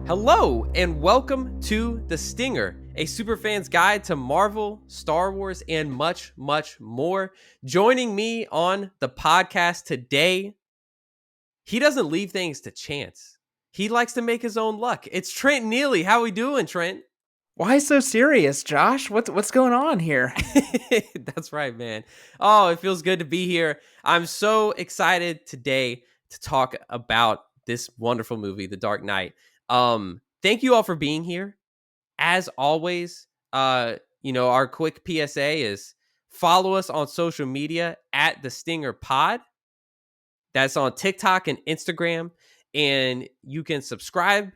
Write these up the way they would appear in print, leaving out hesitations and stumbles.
Hello, and welcome to The Stinger, a superfan's guide to Marvel, Star Wars, and much, much more. Joining me on the podcast today, he doesn't leave things to chance. He likes to make his own luck. It's Trent Neely. How we doing, Trent? Why so serious, Josh? What's going on here? That's right, man. Oh, it feels good to be here. I'm so excited today to talk about this wonderful movie, The Dark Knight. Thank you all for being here. As always, our quick PSA is follow us on social media at The Stinger Pod. That's on TikTok and Instagram. And you can subscribe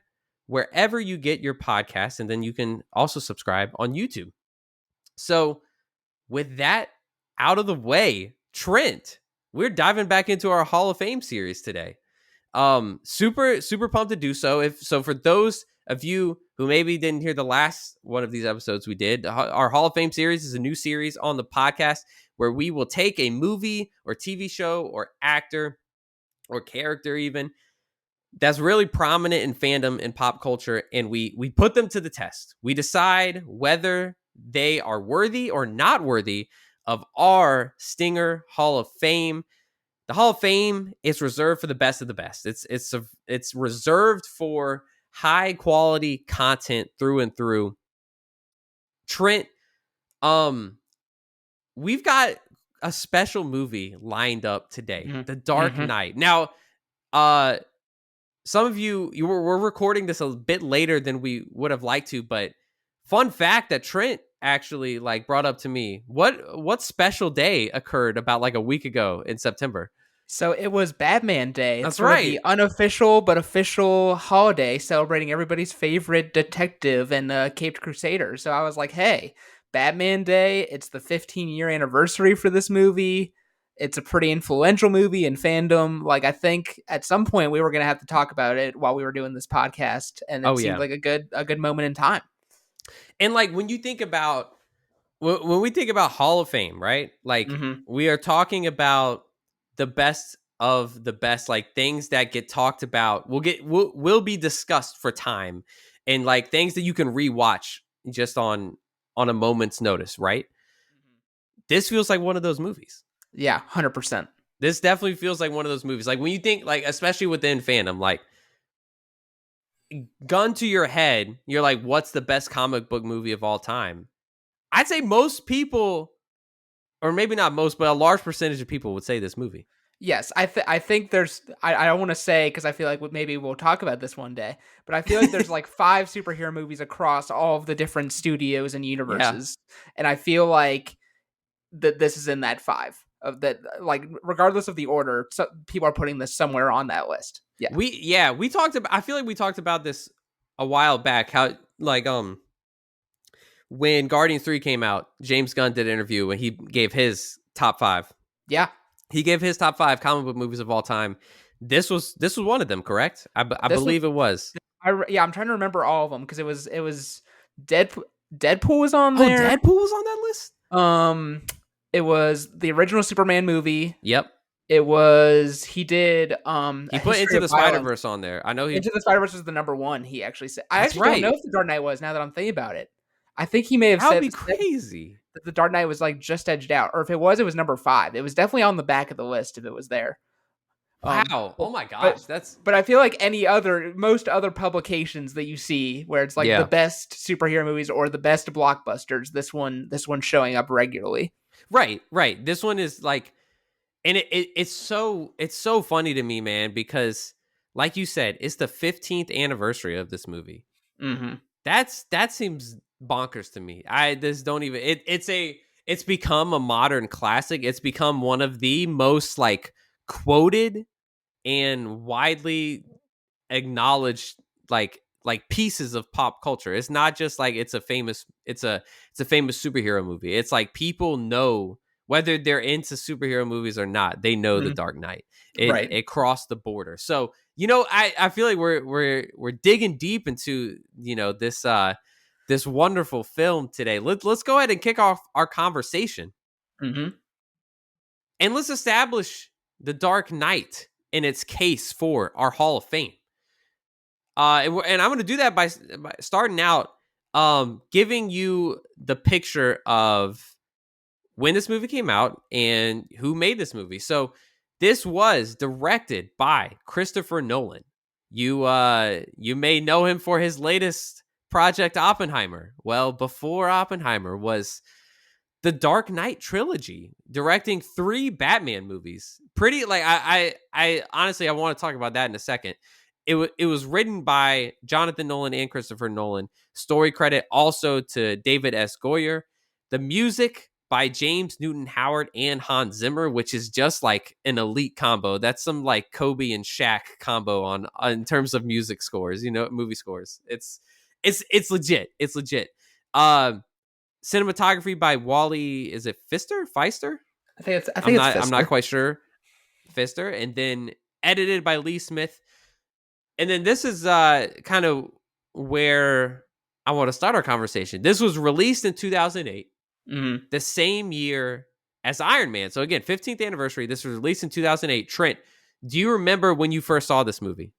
wherever you get your podcast. And then you can also subscribe on YouTube. So with that out of the way, Trent, we're diving back into our Hall of Fame series today. Super pumped to do so. For those of you who maybe didn't hear the last one of these episodes we did, our Hall of Fame series is a new series on the podcast where we will take a movie or TV show or actor or character even that's really prominent in fandom and pop culture, and we put them to the test. We decide whether they are worthy or not worthy of our Stinger Hall of Fame. The Hall of Fame is reserved for the best of the best. It's reserved for high quality content through and through. Trent, we've got a special movie lined up today, The Dark Knight. Now, some of we're recording this a bit later than we would have liked to, but fun fact that Trent actually brought up to me. What special day occurred about like a week ago in September? So it was Batman Day. That's sort right. of the unofficial but official holiday celebrating everybody's favorite detective and Caped Crusader. So I was like, hey, Batman Day. It's the 15-year anniversary for this movie. It's a pretty influential movie in fandom. Like, I think at some point we were going to have to talk about it while we were doing this podcast. And it seemed like a good moment in time. And like when we think about Hall of Fame, right? Like we are talking about the best of the best, like things that get talked about will be discussed for time, and like things that you can rewatch just on a moment's notice, right? This feels like one of those movies. Yeah, 100%. This definitely feels like one of those movies. Like when you think, like especially within fandom, like gun to your head, you're like, what's the best comic book movie of all time? I'd say most people, or maybe not most, but a large percentage of people would say this movie. Yes, I think there's, I don't want to say, because I feel like maybe we'll talk about this one day, but I feel like there's like 5 superhero movies across all of the different studios and universes. Yeah. And I feel like that this is in that 5 of that, like regardless of the order, so people are putting this somewhere on that list. Yeah. We talked about, I feel like we talked about this a while back, how like, when Guardians 3 came out, James Gunn did an interview and he gave his top 5. Yeah. He gave his top 5 comic book movies of all time. This was one of them, correct? I believe it was. I'm trying to remember all of them because it was Deadpool was on there. Oh, Deadpool was on that list? It was the original Superman movie. Yep. It was, he did, he put Into the Spider-Verse on there. I know Into the Spider-Verse was the number 1, he actually said. I That's actually right. don't know if The Dark Knight was, now that I'm thinking about it. I think he may have said that would be crazy. That The Dark Knight was like just edged out. Or if it was number 5. It was definitely on the back of the list if it was there. Wow. Oh my gosh. But I feel like most other publications that you see where it's like the best superhero movies or the best blockbusters, this one's showing up regularly. Right. This one is like, and it's so funny to me, man, because like you said, it's the 15th anniversary of this movie. Mm-hmm. That seems bonkers to me. It's become a modern classic. It's become one of the most like quoted and widely acknowledged like pieces of pop culture. It's not just like it's a famous superhero movie. It's like people know, whether they're into superhero movies or not, they know The Dark Knight. It crossed the border. So, I feel like we're digging deep into, this wonderful film today. Let's go ahead and kick off our conversation. Mm-hmm. And let's establish The Dark Knight in its case for our Hall of Fame. And I'm going to do that by starting out, giving you the picture of when this movie came out and who made this movie. So this was directed by Christopher Nolan. You may know him for his latest project, Oppenheimer. Well, before Oppenheimer was the Dark Knight trilogy, directing 3 Batman movies. Pretty like I honestly I want to talk about that in a second. It was written by Jonathan Nolan and Christopher Nolan. Story credit also to David S. Goyer. The music by James Newton Howard and Hans Zimmer, which is just like an elite combo. That's some like Kobe and Shaq combo on in terms of music scores, movie scores. It's legit. It's legit. Um Cinematography by Wally, is it Feister? I I'm think it's not I'm not Fister. quite sure. Pfister, and then edited by Lee Smith. And then this is kind of where I want to start our conversation. This was released in 2008, Mm-hmm. the same year as Iron Man. So again, 15th anniversary. This was released in 2008. Trent, do you remember when you first saw this movie?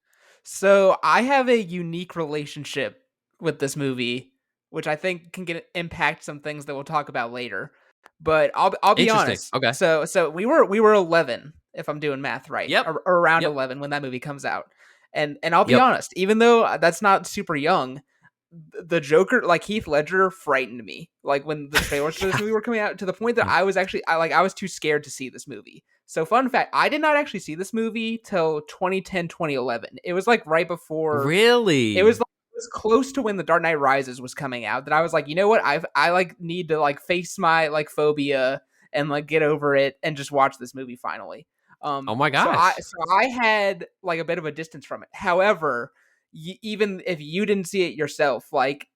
So I have a unique relationship with this movie, which I think can impact some things that we'll talk about later. But I'll be Interesting. honest. Okay. So we were 11, if I'm doing math right, Yep. or around Yep. 11 when that movie comes out. And I'll be Yep. honest, even though that's not super young, the Joker, like Heath Ledger, frightened me. Like when the trailers for this Yeah. movie were coming out, to the point that I was actually, I was too scared to see this movie. So fun fact, I did not actually see this movie till 2010, 2011. It was like right before, Really? it was close to when The Dark Knight Rises was coming out, that I was like, you know what, I like need to like face my like phobia and like get over it and just watch this movie finally. Oh my So I gosh. had like a bit of a distance from it. However, even if you didn't see it yourself, like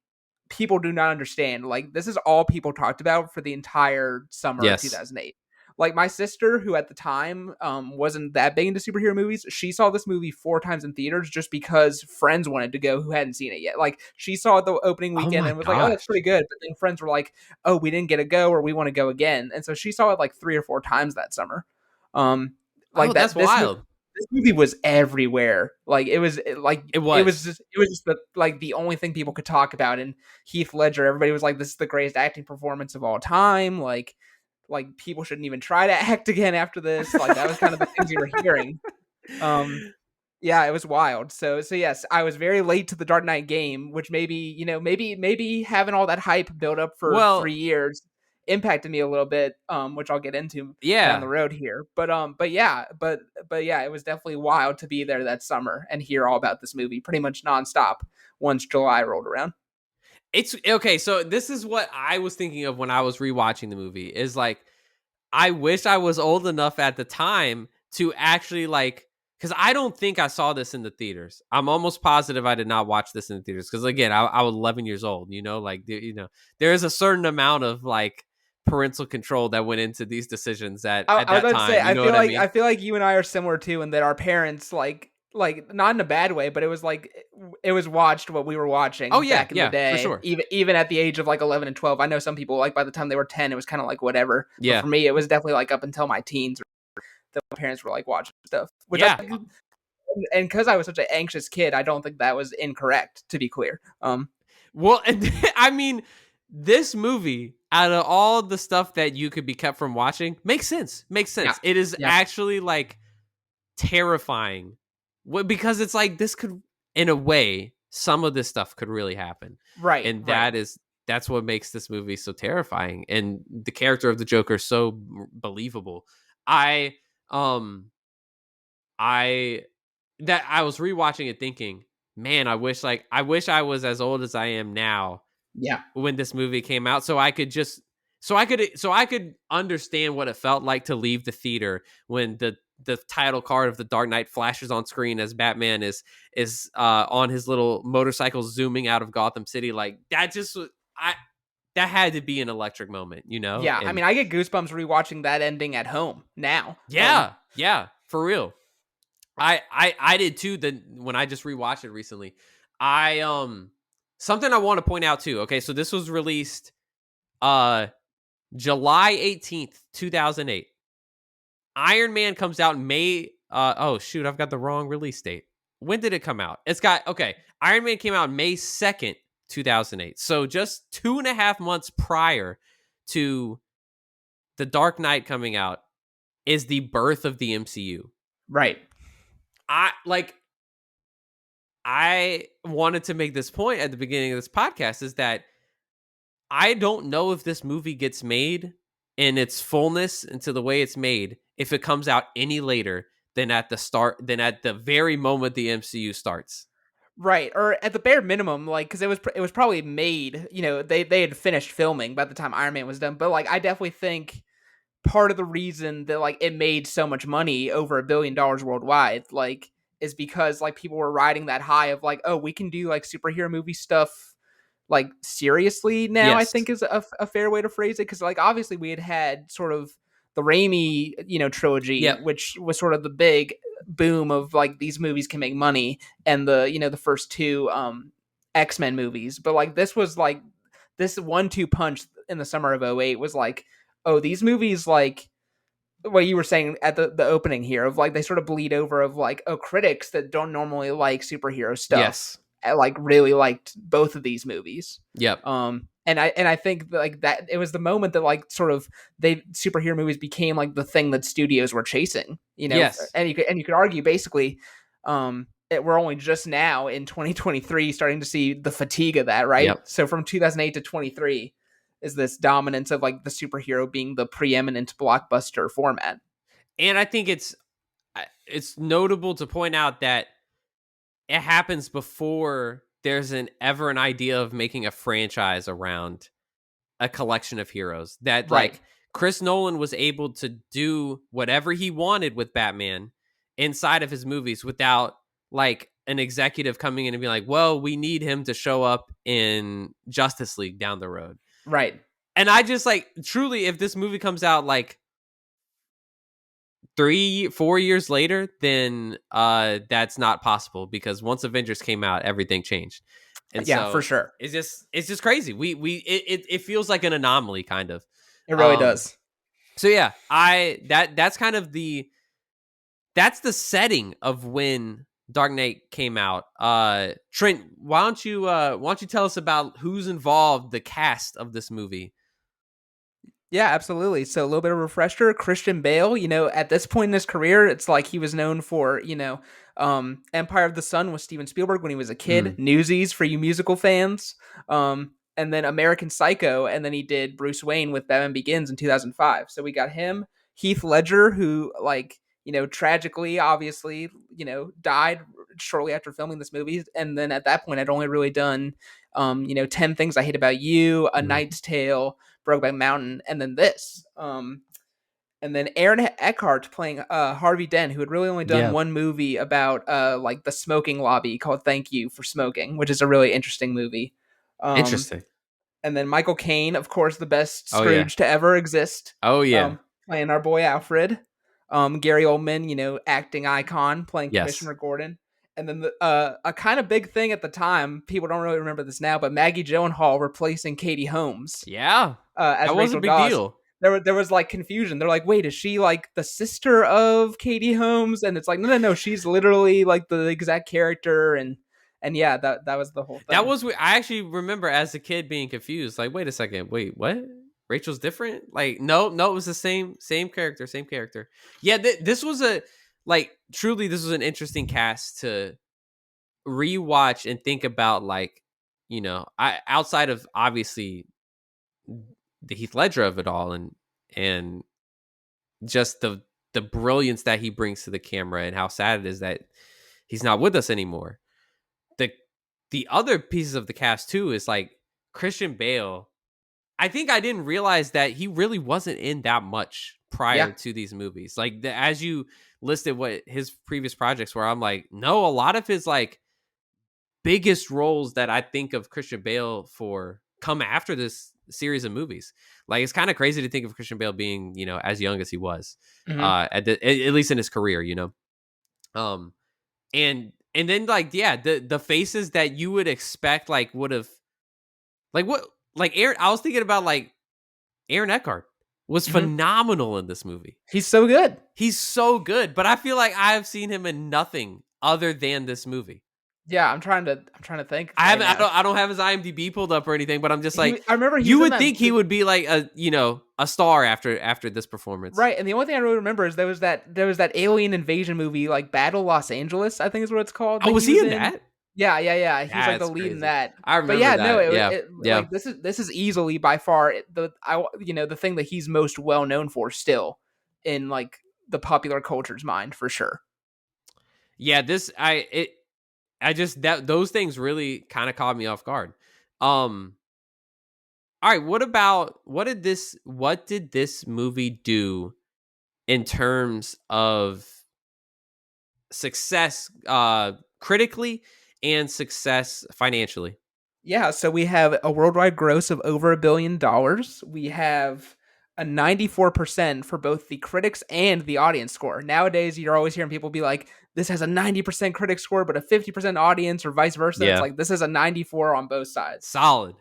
people do not understand. Like this is all people talked about for the entire summer of Yes. 2008. Like my sister, who at the time wasn't that big into superhero movies, she saw this movie 4 times in theaters just because friends wanted to go who hadn't seen it yet. Like she saw it the opening Oh weekend my and was like, "Oh, that's pretty gosh. good," but then friends were like, "Oh, we didn't get to go, or we want to go again," and so she saw it like 3 or 4 times that summer. Um, Oh, like that's that wild. this movie was everywhere. Like It it was was. just the like the only thing people could talk about. And Heath Ledger, everybody was like, "This is the greatest acting performance of all time." Like people shouldn't even try to act again after this. Like that was kind of the things you were hearing. Um, yeah, it was wild. So yes, I was very late to the Dark Knight game, which maybe, maybe having all that hype built up for Well, 3 years impacted me a little bit, which I'll get into down the yeah. road here. But yeah, it was definitely wild to be there that summer and hear all about this movie pretty much nonstop once July rolled around. It's okay. So this is what I was thinking of when I was rewatching the movie is like, I wish I was old enough at the time to actually like, because I don't think I saw this in the theaters. I'm almost positive I did not watch this in the theaters. Because again, I was 11 years old. Like there is a certain amount of like parental control that went into these decisions at I was that about to say, time. You know what I mean? I feel like you and I are similar too, in that our parents like not in a bad way, but it was like it was watched what we were Oh watching yeah, back in the yeah, for day, sure. even at the age of like 11 and 12. I know some people like by the time they were 10, it was kind of like whatever, but Yeah, for me, it was definitely like up until my teens that my parents were like watching stuff, which I yeah. and because I was such an anxious kid, I don't think that was incorrect. To be clear, Well, and I mean, this movie, out of all the stuff that you could be kept from watching, makes sense. Makes yeah, sense. It is yeah, actually like terrifying. Because it's like this could, in a way, some of this stuff could really happen. right, And right, that's what makes this movie so terrifying. And the character of the Joker so believable. I um I that I was rewatching it thinking, man, I wish I was as old as I am now yeah, when this movie came out, so I could understand what it felt like to leave the theater when the title card of the Dark Knight flashes on screen as Batman is on his little motorcycle zooming out of Gotham City. Like that just I that had to be an electric moment, yeah. I And mean, I get goosebumps rewatching that ending at home now. yeah, yeah, for real. I did too. When I just rewatched it recently, I something I want to point out too. Okay, so this was released uh July 18th, 2008. Iron Man comes out in May. Oh shoot, I've got the wrong release date. when did it come out? It's got okay. Iron Man came out May 2nd, 2008. So just 2.5 months prior to The Dark Knight coming out is the birth of the MCU. Right. I like I wanted to make this point at the beginning of this podcast is that I don't know if this movie gets made in its fullness into the way it's made if it comes out any later than at the very moment the MCU starts. Right, or at the bare minimum, like because it was probably made. They had finished filming by the time Iron Man was done. But like, I definitely think part of the reason that like it made so much money, over $1 billion worldwide, like is because like people were riding that high of like, oh, we can do like superhero movie stuff like seriously now. I Yes. think is a fair way to phrase it, because like obviously we had sort of the Raimi trilogy, Yep. which was sort of the big boom of like these movies can make money, and the first two X-Men movies. But like this was like this 1-2 punch in the summer of '08 was like, oh, these movies, like what you were saying at the opening here, of like they sort of bleed over of like, oh, critics that don't normally like superhero stuff Yes. like really liked both of these movies. Yep. And I think like that it was the moment that like sort of they superhero movies became like the thing that studios were chasing, Yes. and you could argue basically we're only just now in 2023 starting to see the fatigue of that, right? Yep. So from 2008 to 23 is this dominance of like the superhero being the preeminent blockbuster format. And I think it's notable to point out that it happens before there's an idea of making a franchise around a collection of heroes. That Right. like Chris Nolan was able to do whatever he wanted with Batman inside of his movies without like an executive coming in and being like, well, we need him to show up in Justice League down the road. Right. And I just like truly, if this movie comes out like 3-4 years later, then that's not possible, because once Avengers came out, everything changed. And Yeah, for so sure. it's just crazy. It feels like an anomaly kind of. It really does. So yeah, that's kind of that's the setting of when Dark Knight came out. Trent, why don't you tell us about who's involved, the cast of this movie? Yeah, absolutely. So a little bit of a refresher, Christian Bale, at this point in his career, it's like he was known for, Empire of the Sun with Steven Spielberg when he was a kid, Mm. Newsies for you musical fans, and then American Psycho, and then he did Bruce Wayne with Batman Begins in 2005. So we got him, Heath Ledger, who like, tragically, obviously, died shortly after filming this movie. And then at that point, I'd only really done, 10 Things I Hate About You, A Mm. Knight's Tale, Brokeback Mountain, and then this. And then Aaron Eckhart playing Harvey Dent, who had really only done Yeah. one movie about like the smoking lobby called Thank You for Smoking, which is a really interesting movie. Um, Interesting. and then Michael Caine, of course, the best Oh yeah. Scrooge to ever exist, Oh yeah. playing our boy Alfred. Gary Oldman, acting icon, playing Yes. Commissioner Gordon. And then a kind of big thing at the time, people don't really remember this now, but Maggie Gyllenhaal replacing Katie Holmes Yeah. as That was a Rachel big Dawes. deal. There was like confusion. They're like, wait, is she like the sister of Katie Holmes? And it's like, no, she's literally like the exact character. And yeah, that was the whole That thing. was I actually remember as a kid being confused. Like, wait a second, wait, what? Rachel's different? Like, no, it was the same character. Yeah, this was truly this was an interesting cast to rewatch and think about. Like, I outside of obviously the Heath Ledger of it all, and just the brilliance that he brings to the camera, and how sad it is that he's not with us anymore. The the other pieces of the cast too is like Christian Bale. I think I didn't realize that he really wasn't in that much prior Yeah. to these movies. Like as you listed what his previous projects were, I'm like, no, a lot of his like biggest roles that I think of Christian Bale for come after this series of movies. Like it's kind of crazy to think of Christian Bale being, as young as he was, Mm-hmm. at least in his career. Um, and then like the faces that you would expect like would have like what like Aaron. I was thinking about like Aaron Eckhart was Mm-hmm. phenomenal in this movie. He's so good. He's so good, but I feel like I've seen him in nothing other than this movie? Yeah, I'm trying to think I right haven't. now. I don't have his IMDb pulled up or anything, but I'm just like, I remember he you was in would that think he would be like a star after this performance. right, and the only thing I really remember is there was that alien invasion movie like Battle Los Angeles, I think is what it's called Oh, that was he he was in in. that? Yeah, yeah, yeah. He was like the That's lead in crazy. that. I But remember yeah, no, that. Yeah, yeah. like this is easily by far the thing that he's most well known for still in like the popular culture's mind for sure. Yeah, I just that those things really kind of caught me off guard. Um all right, what did this movie do in terms of success critically and success financially? Yeah, so we have a worldwide gross of over $1 billion. We have a 94% for both the critics and the audience score. Nowadays, you're always hearing people be like, this has a 90% critic score, but a 50% audience, or vice versa. And it's Yeah. like, this is a 94 on both sides. Solid.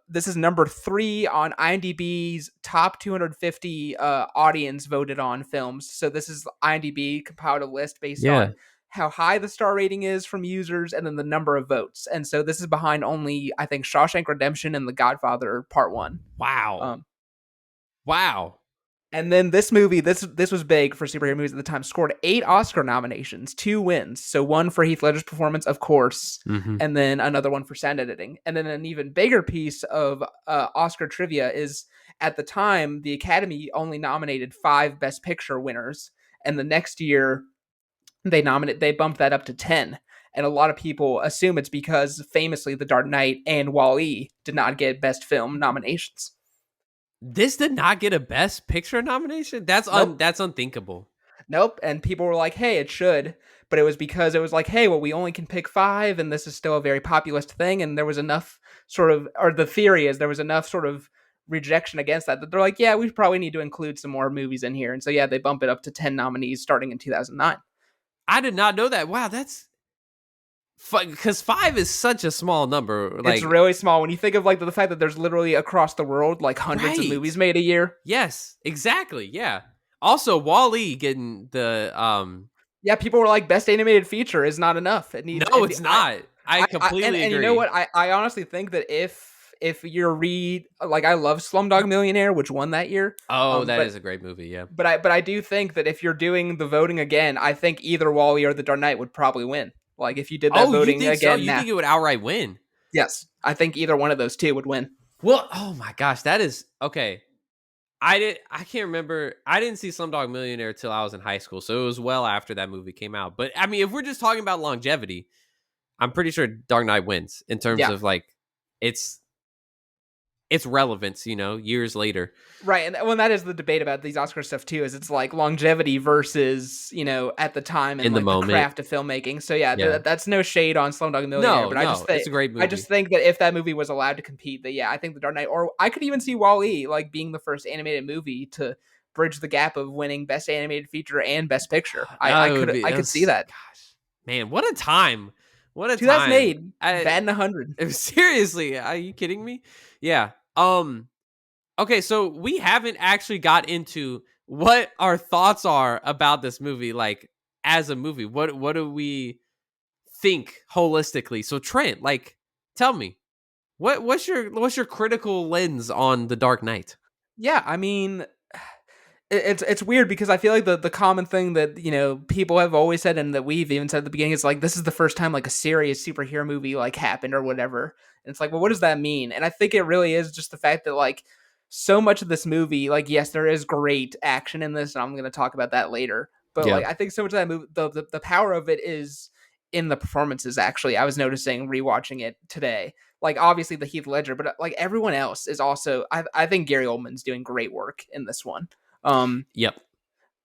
This is number 3 on IMDb's top 250 audience voted on films. So this is IMDb compiled a list based Yeah. on how high the star rating is from users and then the number of votes. And so this is behind only I think Shawshank Redemption and The Godfather Part 1. Wow. Um, Wow. and then this movie, this was big for superhero movies at the time, scored 8 Oscar nominations, 2 wins. So one for Heath Ledger's performance, of course, Mhm. and then another one for sound editing. And then an even bigger piece of Oscar trivia is at the time the Academy only nominated 5 Best Picture winners, and the next year they bumped that up to 10. And a lot of people assume it's because famously The Dark Knight and Wall-E did not get Best Film nominations. This did not get a best picture nomination? Nope. That's unthinkable. Nope. And people were like, hey, it should. But it was because it was like, hey, well, we only can pick 5, and this is still a very populist thing. And there was enough sort of, or the theory is there was enough sort of rejection against that they're like, yeah, we probably need to include some more movies in here. And so, yeah, they bump it up to 10 nominees starting in 2009. I did not know that. Wow, that's because 5 is such a small number. It's Like, really small when you think of like the fact that there's literally across the world like hundreds of right. movies made a year. Yes, exactly. Yeah. Also, Wall-E getting the Yeah, people were like, best animated feature is not enough. It needs. no, it's not. I And completely you know agree. what? I honestly think that if you're like I love Slumdog Millionaire, which won that year. Oh, Um, that but is a great movie. Yeah. I do think that if you're doing the voting again, I think either Wally or The Dark Knight would probably win. Like if you did that Oh, you voting think so? again You now, think it would outright win? yes, I think either one of those two would win. Well, oh my gosh, that is okay. I can't remember. I didn't see Slumdog Millionaire till I was in high school, so it was well after that movie came out. But I mean, if we're just talking about longevity, I'm pretty sure Dark Knight wins in terms Yeah, of like its its relevance, years later right. And when that is the debate about these Oscar stuff too, is it's like longevity versus at the time and in the like the moment. craft of filmmaking. So yeah, Yeah. that's no shade on Slumdog Millionaire, No, but no, it's a great I movie. just think that if that movie was allowed to compete, that yeah, I think The Dark Knight, or I could even see Wall-E like being the first animated movie to bridge the gap of winning Best Animated Feature and Best Picture. I That would could be I could see that. gosh. Man, what a time. What a time. 2008, batting 100. Seriously, are you kidding me? Yeah. Okay, so we haven't actually got into what our thoughts are about this movie, like as a movie. What do we think holistically? So Trent, like, tell me, what's your critical lens on The Dark Knight? Yeah, I mean, it's weird because I feel like the common thing that people have always said and that we've even said at the beginning is like this is the first time like a serious superhero movie like happened or whatever. And it's like, well, what does that mean? And I think it really is just the fact that like so much of this movie, like yes, there is great action in this, and I'm going to talk about that later. But Yeah. like I think so much of that movie, the power of it is in the performances. Actually, I was noticing rewatching it today. Like obviously the Heath Ledger, but like everyone else is also. I think Gary Oldman's doing great work in this one. Um, Yep.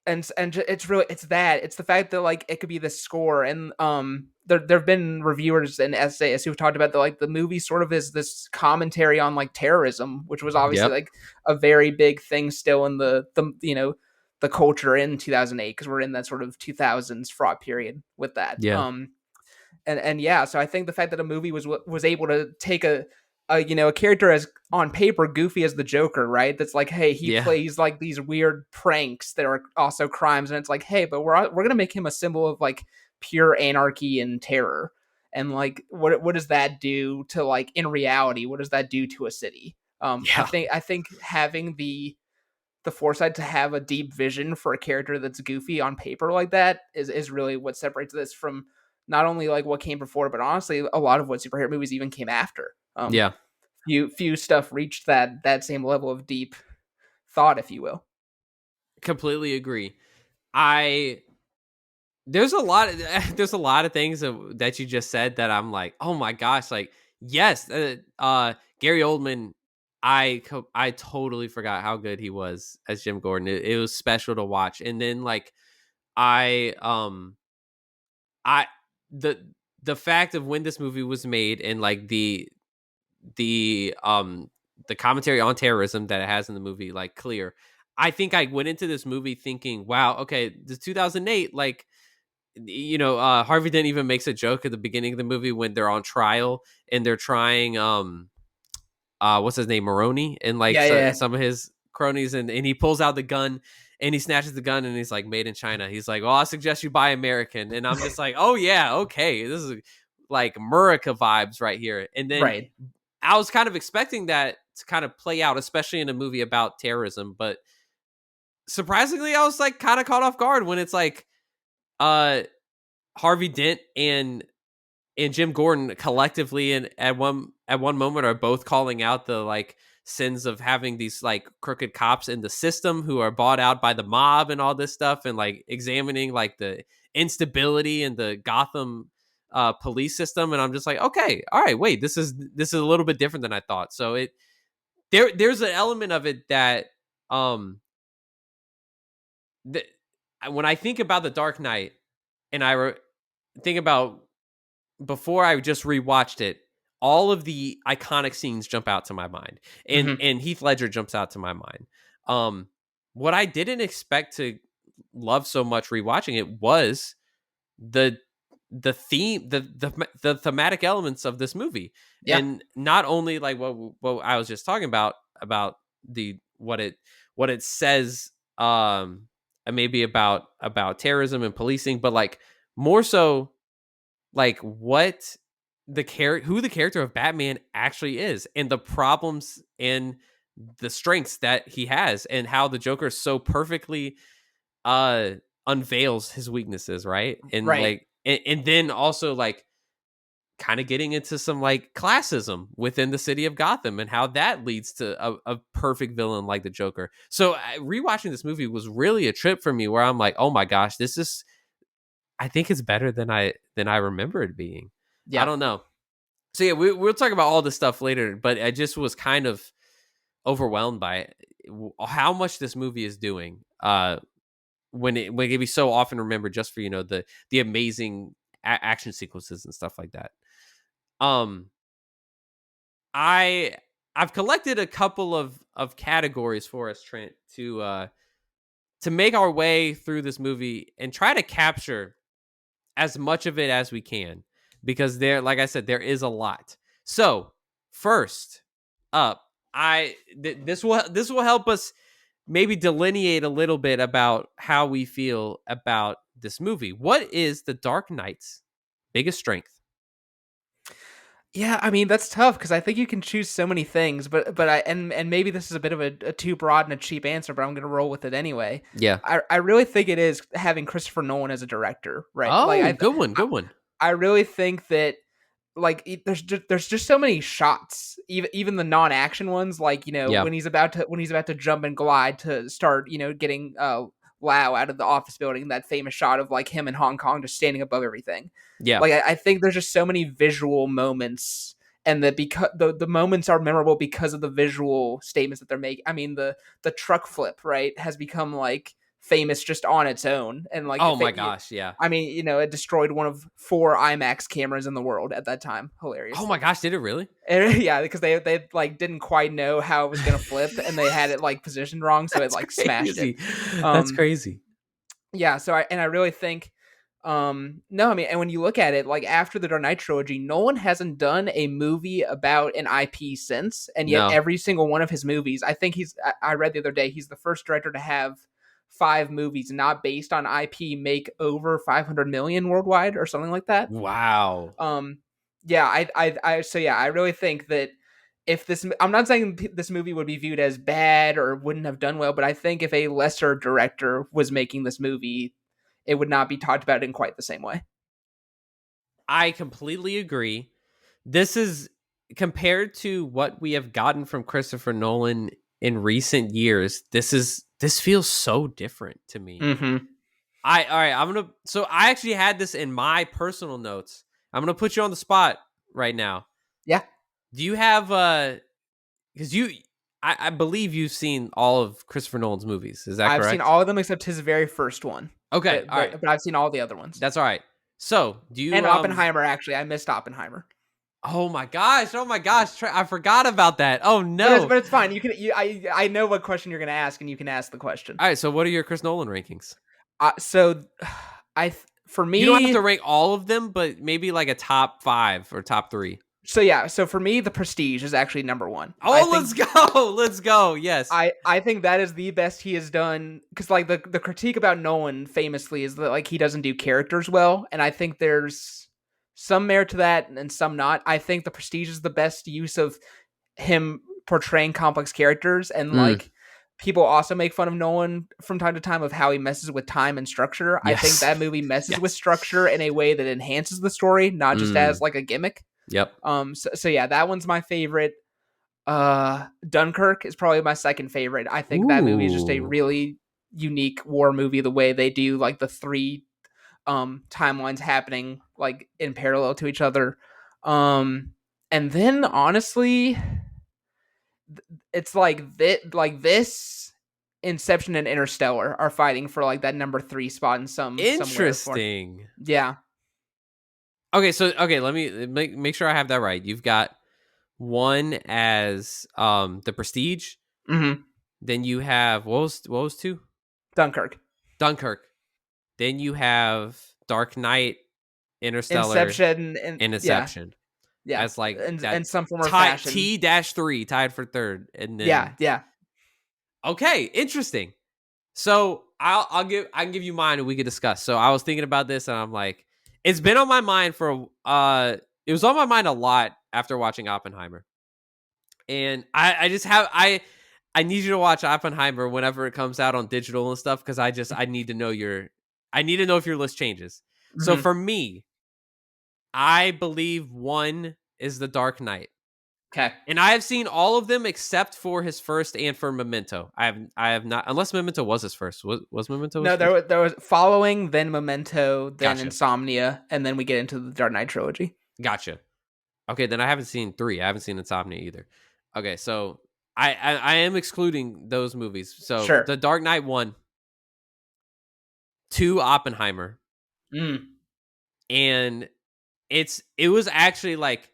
and it's the fact that like it could be the score and there've been reviewers and essayists who've talked about the movie sort of is this commentary on like terrorism, which was obviously Yep. like a very big thing still in the culture in 2008 because we're in that sort of 2000s fraught period with that. Yeah. And yeah, so I think the fact that a movie was able to take a character as on paper goofy as the Joker, right? That's like, hey, he Yeah. plays like these weird pranks that are also crimes, and it's like, hey, but we're gonna make him a symbol of like pure anarchy and terror. And like what does that do to, like, in reality, what does that do to a city? Yeah. I think having the foresight to have a deep vision for a character that's goofy on paper like that is really what separates this from not only like what came before, but honestly a lot of what superhero movies even came after. Yeah. Few stuff reached that same level of deep thought, if you will. Completely agree. I there's a lot of there's a lot of things that you just said that I'm like, oh my gosh, like yes, Gary Oldman. I totally forgot how good he was as Jim Gordon. It was special to watch, and then like I I the the fact of when this movie was made and like the um the commentary on terrorism that it has in the movie, like clear. I think I went into this movie thinking, wow, okay, the 2008, like Harvey Dent even makes a joke at the beginning of the movie when they're on trial and they're trying what's his name, Maroney, and like Yeah, yeah, some of his cronies, and he pulls out the gun and he snatches the gun and he's like, made in China. He's like, well, I suggest you buy American. And I'm just like, oh yeah, okay, this is like Murica vibes right here. And then right. I was kind of expecting that to kind of play out, especially in a movie about terrorism, but surprisingly I was like kind of caught off guard when it's like uh Harvey Dent and Jim Gordon collectively and at one moment are both calling out the like sins of having these like crooked cops in the system who are bought out by the mob and all this stuff, and like examining like the instability in the Gotham police system. And I'm just like, okay, all right, wait, this is a little bit different than I thought. So there's an element of it that um th- when I think about the Dark Knight and think about before I just rewatched it, all of the iconic scenes jump out to my mind, and Hmm. and Heath Ledger jumps out to my mind. Um, what I didn't expect to love so much rewatching it was the theme, the thematic elements of this movie, Yeah. and not only like what I was just talking about the what it says, and maybe about terrorism and policing, but like more so like what who the character of Batman actually is, and the problems and the strengths that he has, and how the Joker so perfectly uh unveils his weaknesses, right? And Right. like and then also like kind of getting into some like classism within the city of Gotham and how that leads to a perfect villain like the Joker. So rewatching this movie was really a trip for me, where I'm like, oh my gosh, this is, I think it's better than I remember it being. I Yeah. don't know. So yeah, we'll talk about all this stuff later, but I just was kind of overwhelmed by how much this movie is doing. When it can be so often remembered just for the amazing action sequences and stuff like that. Um, I I've collected a couple of categories for us, Trent, to make our way through this movie and try to capture as much of it as we can, because there, like I said, there is a lot. So first up, this will help us maybe delineate a little bit about how we feel about this movie. What is the Dark Knight's biggest strength? Yeah, I mean that's tough because I think you can choose so many things, but I and maybe this is a bit of a too broad and a cheap answer, but I'm gonna roll with it anyway. Yeah. I really think it is having Christopher Nolan as a director, right? Like Oh, good one, good one. I really think that, like, there's just so many shots, even the non-action ones, like, Yeah, when he's about to jump and glide to start, getting Lau out of the office building, that famous shot of like him in Hong Kong just standing above everything. yeah. Like, I think there's just so many visual moments, and that because the moments are memorable because of the visual statements that they're making. I mean, the truck flip, right, has become like famous just on its own, and like Oh if my it, gosh, yeah. I mean, it destroyed one of 4 IMAX cameras in the world at that time, Oh my hilariously. gosh, did it really? And, yeah, because they like didn't quite know how it was gonna flip, and they had it like positioned wrong, so it That's like smashed it. crazy. That's Um, crazy. yeah, so I really think, no, I mean, and when you look at it, like after the Dark Knight trilogy, Nolan hasn't done a movie about an IP since, and yet No. every single one of his movies, I think I read the other day, he's the first director to have 5 movies not based on IP make over 500 million worldwide or something like that. Wow. Um, yeah, so yeah, I really think that if this, I'm not saying this movie would be viewed as bad or wouldn't have done well, but I think if a lesser director was making this movie, it would not be talked about in quite the same way. I completely agree. This is compared to what we have gotten from Christopher Nolan in recent years. This feels so different to me. Mm-hmm. All right, so I actually had this in my personal notes. I'm gonna put you on the spot right now. Yeah, Do you have because I believe you've seen all of Christopher Nolan's movies. Is that I've seen correct? all of them except his very first one, Okay, but all right. I've seen all the other ones. That's all right. So, do And you Oppenheimer, actually, I missed Oppenheimer. oh my gosh. Oh my gosh. I forgot about that. Oh no. But it's fine. I know what question you're gonna ask, and you can ask the question. All right, so what are your Chris Nolan rankings? So, for You don't have me, to rank all of them, but maybe like a top 5 or top 3. so yeah, so for me, The Prestige is actually number one. I Oh, think let's go. Let's go. Yes. I think that is the best he has done, because like the critique about Nolan famously is that like he doesn't do characters well, and I think there's some merit to that and some not. I think The Prestige is the best use of him portraying complex characters, and Mm, like people also make fun of Nolan from time to time of how he messes with time and structure. I think yes. that movie messes with Yes. structure in a way that enhances the story, not just as Mm, like a gimmick. yep. So yeah, that one's my favorite. Dunkirk is probably my second favorite. I think that movie is just a Ooh. really unique war movie, the way they do like the 3 timelines happening like in parallel to each other. And then honestly, it's like this Inception and Interstellar are fighting for like that number 3 spot in somewhere for. Interesting. Yeah. Okay, let me make sure I have that right. You've got one as The Prestige, Mhm. then you have what was 2? Dunkirk. Dunkirk. Then you have Dark Knight, Interstellar, Inception and and yeah. Inception Yeah. as like And that in some form or tie fashion. T-3 tied for third, and Yeah, then yeah. okay, interesting. So I can give you mine and we could discuss. So I was thinking about this and I'm like, it's been on my mind for it was on my mind a lot after watching Oppenheimer. And I just have I need you to watch Oppenheimer whenever it comes out on digital and stuff because I need to know I need to know if your list changes. So Mhm. for me, I believe one is The Dark Knight. Okay. And I have seen all of them except for his first and for Memento. I have not unless Memento was his first. Was Memento his No, first? there was Following, then Memento, then Gotcha. Insomnia, and then we get into the Dark Knight trilogy. Gotcha. Okay, then I haven't seen 3. I haven't seen Insomnia either. Okay, so I am excluding those movies. So Sure. The Dark Knight 1, 2 Oppenheimer, Mm. and it was actually like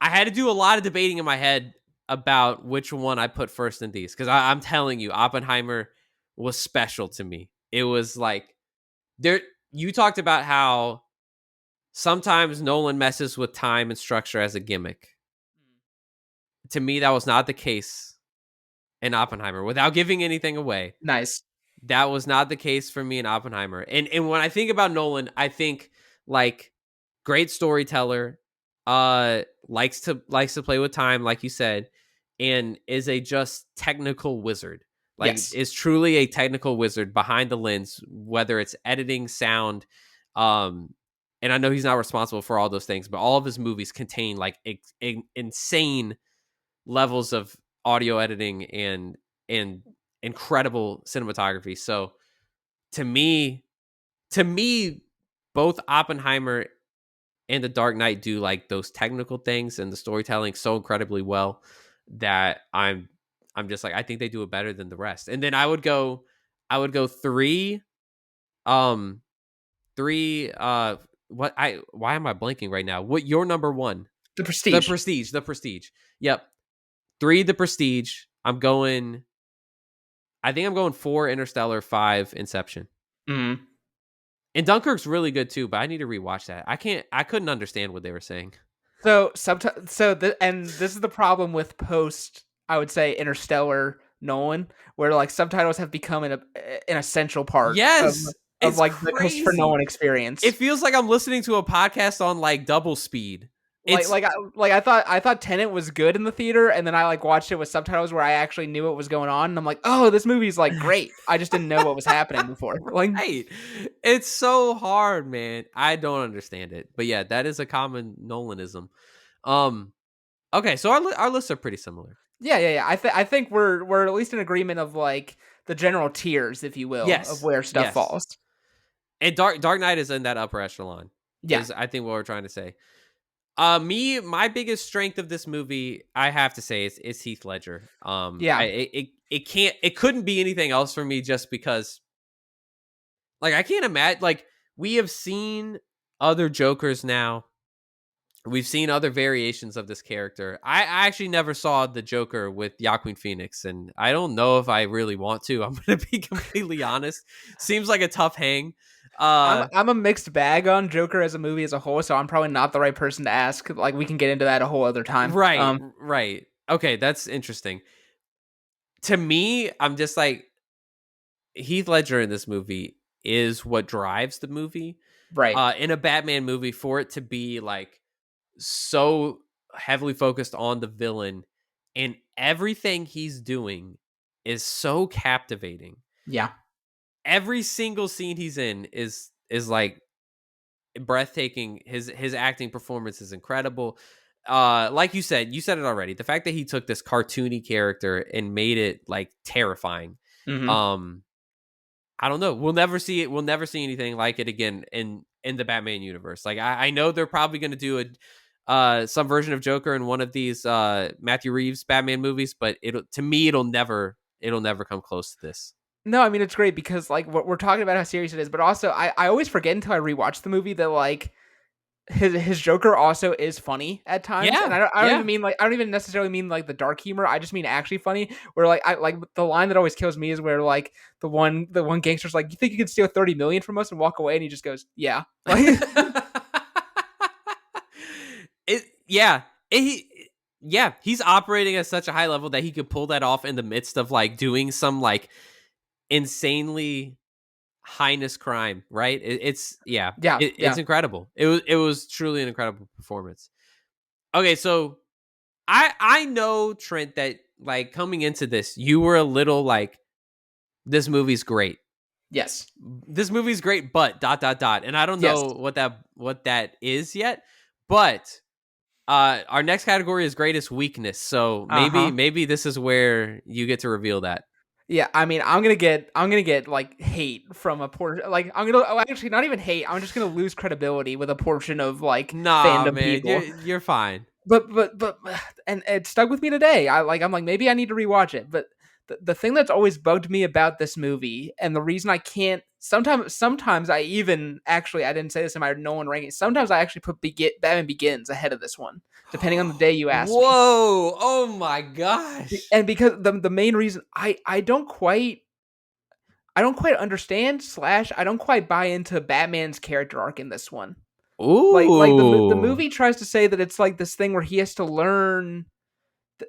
I had to do a lot of debating in my head about which one I put first in these because I'm telling you, Oppenheimer was special to me. It was like there. You talked about how sometimes Nolan messes with time and structure as a gimmick. To me, that was not the case in Oppenheimer. Without giving anything away, Nice. that was not the case for me in Oppenheimer. And when I think about Nolan, I think like great storyteller, likes to play with time, like you said, and is a just technical wizard. Like Yes. is truly a technical wizard behind the lens, whether it's editing, sound, um, and I know he's not responsible for all those things, but all of his movies contain like insane levels of audio editing and incredible cinematography. So to me, to me, both Oppenheimer and The Dark Knight do like those technical things and the storytelling so incredibly well that I'm just like I think they do it better than the rest. And then I would go 3 um 3 what I why am I blanking right now? What your number 1? The The Prestige. Prestige, The Prestige. Yep. 3 The Prestige. I think I'm going 4 Interstellar, 5 Inception. Mm. And Dunkirk's really good too, but I need to rewatch that. I couldn't understand what they were saying. And this is the problem with post, I would say, Interstellar Nolan, where like subtitles have become an essential part Yes, of it's like the Christopher crazy. Nolan It experience. feels like I'm listening to a podcast on like double speed. It's I thought Tenet was good in the theater, and then I like watched it with subtitles where I actually knew what was going on, and I'm like, oh, this movie's like great. I just didn't know what was happening before. Like, right. It's so hard, man. I don't understand it. But yeah, that is a common Nolanism. Um okay, so our lists are pretty similar. yeah. I think we're at least in agreement of like the general tiers, if you will, of Yes. where stuff Yes. falls. And Dark Knight is in that upper echelon. Yeah. Is I think what we're trying to say. My biggest strength of this movie, I have to say, is Heath Ledger. Yeah. It couldn't be anything else for me, just because, like, I can't imagine, like, we have seen other Jokers now. We've seen other variations of this character. I actually never saw the Joker with Joaquin Phoenix, and I don't know if I really want to. I'm going to be completely honest. Seems like a tough hang. I'm a mixed bag on Joker as a movie as a whole, so I'm probably not the right person to ask. Like we can get into that a whole other time. Right, right. Okay, that's interesting. To me, I'm just like, Heath Ledger in this movie is what drives the movie. Right. In a Batman movie, for it to be like so heavily focused on the villain, and everything he's doing is so captivating. Yeah. Every single scene he's in is like breathtaking. His acting performance is incredible. Like you said it already. The fact that he took this cartoony character and made it like terrifying. Mm-hmm. Um, I don't know. We'll never see it. We'll never see anything like it again in the Batman universe. Like, I know they're probably going to do a some version of Joker in one of these Matthew Reeves Batman movies, but it'll never come close to this. No, I mean it's great because like we're talking about how serious it is, but also I always forget until I rewatch the movie that like his Joker also is funny at times, and Yeah, I don't yeah. even mean like I don't even necessarily mean like the dark humor. I just mean actually funny. Where like I like the line that always kills me is where like the one gangster's like, "You think you could steal 30 million from us and walk away?" And he just goes, "Yeah." Like it yeah. Yeah, he's operating at such a high level that he could pull that off in the midst of like doing some like insanely heinous crime, right? It's yeah, yeah, it's yeah. incredible. It was truly an incredible performance. Okay, so I know, Trent, that like coming into this, you were a little like, this movie's great. Yes. This movie's great, but dot dot dot. And I don't Yes. know what that is yet, but our next category is greatest weakness. So Uh-huh. maybe this is where you get to reveal that. Yeah, I mean, I'm gonna get like hate from a portion. Like, actually not even hate. I'm just gonna lose credibility with a portion of like Nah, fandom man, people. you're fine. But, and it stuck with me today. I'm like maybe I need to rewatch it. But the thing that's always bugged me about this movie, and the reason I can't sometimes I even actually I didn't say this in my Nolan ranking. Sometimes I actually put Batman Begins ahead of this one, depending on the day you ask me. Whoa! Oh my gosh! And because the main reason I don't quite understand slash I don't quite buy into Batman's character arc in this one. Like the Ooh. movie tries to say that it's like this thing where he has to learn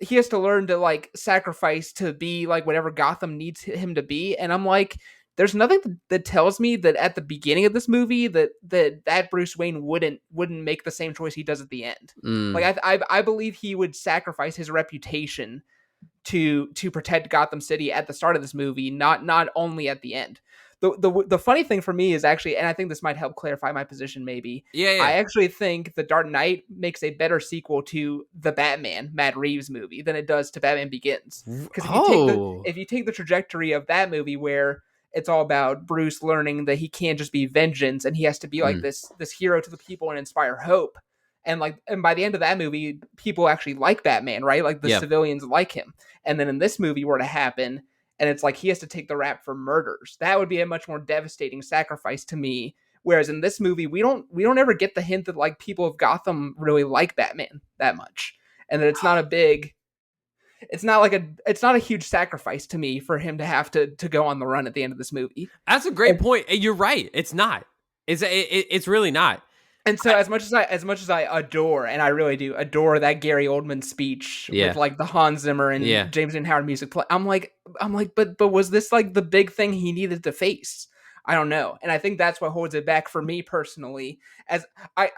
to like sacrifice to be like whatever Gotham needs him to be, and I'm like there's nothing that tells me that at the beginning of this movie that Bruce Wayne wouldn't make the same choice he does at the end. Mm, Like I believe he would sacrifice his reputation to protect Gotham City at the start of this movie, not only at the end. The funny thing for me is actually, and I think this might help clarify my position. Maybe yeah, I yeah. actually think The Dark Knight makes a better sequel to the Batman Matt Reeves movie than it does to Batman Begins. Because Oh. if you take the trajectory of that movie where it's all about Bruce learning that he can't just be vengeance and he has to be like Mm, this hero to the people and inspire hope. And by the end of that movie, people actually like Batman, right? Like the yeah. civilians like him. And then in this movie were to happen, and it's like he has to take the rap for murders. That would be a much more devastating sacrifice to me. Whereas in this movie, we don't ever get the hint that like people of Gotham really like Batman that much, and that it's not a huge sacrifice to me for him to have to go on the run at the end of this movie. That's a great And point. And you're right. It's not. It's really not. And so as much as I adore, and I really do adore that Gary Oldman speech with Yeah, like the Hans Zimmer yeah. and James and Howard music play, I'm like, but was this like the big thing he needed to face? I don't know, and I think that's what holds it back for me personally. As I